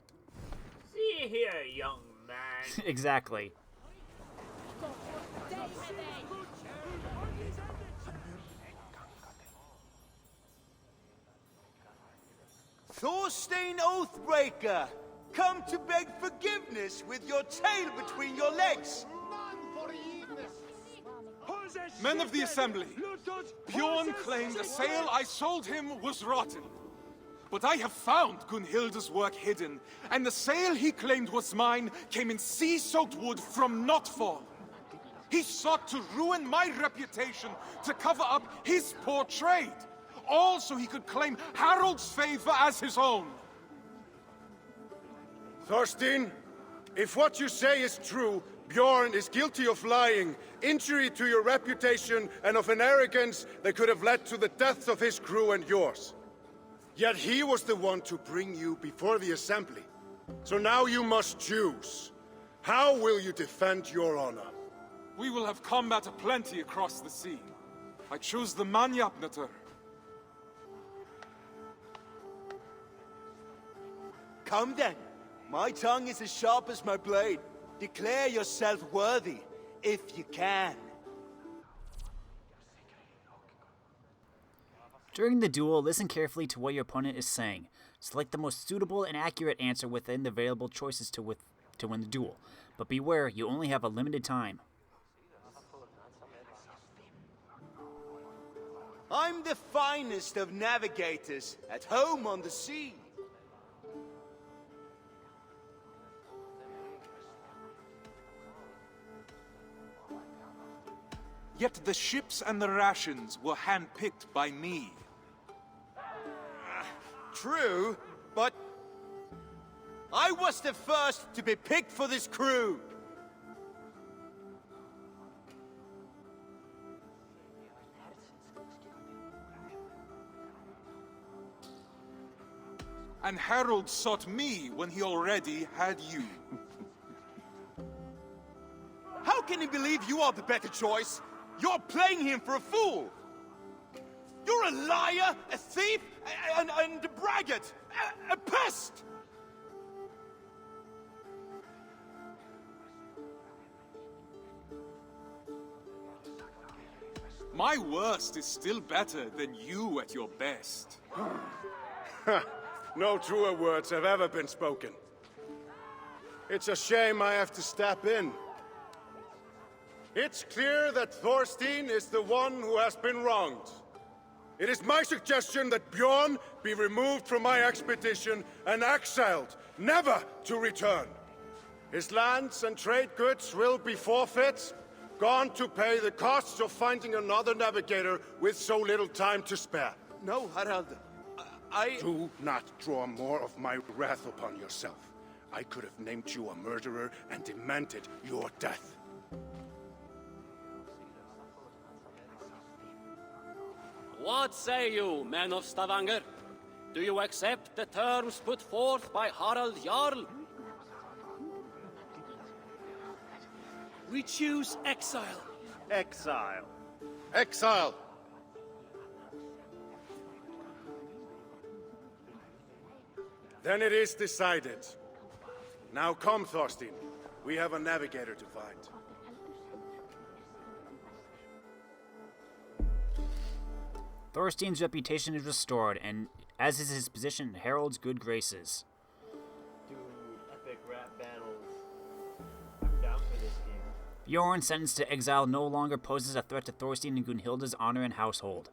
See here, young man. Exactly. Thorstein Oathbreaker, come to beg forgiveness with your tail between your legs. Men of the Assembly, Bjorn claimed the sail I sold him was rotten. But I have found Gunhilda's work hidden, and the sail he claimed was mine came in sea-soaked wood from Notfall. He sought to ruin my reputation to cover up his poor trade. All so he could claim Harold's favor as his own. Thorstein, if what you say is true, Bjorn is guilty of lying, injury to your reputation, and of an arrogance that could have led to the deaths of his crew and yours. Yet he was the one to bring you before the assembly. So now you must choose. How will you defend your honor? We will have combat aplenty across the sea. I choose the Manyapnatur. Come then. My tongue is as sharp as my blade. Declare yourself worthy, if you can. During the duel, listen carefully to what your opponent is saying. Select the most suitable and accurate answer within the available choices to win the duel. But beware, you only have a limited time. I'm the finest of navigators, at home on the sea. Yet the ships and the rations were handpicked by me. True, but I was the first to be picked for this crew. And Harold sought me when he already had you. How can he believe you are the better choice? You're playing him for a fool! You're a liar, a thief, and a braggart! A pest! My worst is still better than you at your best. No truer words have ever been spoken. It's a shame I have to step in. It's clear that Thorstein is the one who has been wronged. It is my suggestion that Bjorn be removed from my expedition and exiled, never to return. His lands and trade goods will be forfeit, gone to pay the costs of finding another navigator with so little time to spare. No, Harald. Do not draw more of my wrath upon yourself. I could have named you a murderer and demanded your death. What say you, men of Stavanger? Do you accept the terms put forth by Harald Jarl? We choose exile. Exile. Exile! Then it is decided. Now come, Thorstein. We have a navigator to find. Thorstein's reputation is restored, and as is his position in Harold's good graces. Do epic rap battles. I'm down for this game. Bjorn, sentenced to exile, no longer poses a threat to Thorstein and Gunhilda's honor and household.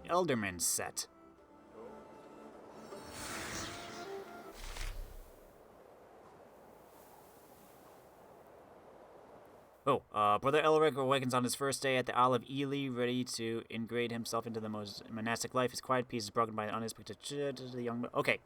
Elderman's set. Brother Elric awakens on his first day at the Isle of Ely, ready to ingrate himself into the most monastic life. His quiet peace is broken by an unexpected the young... Okay.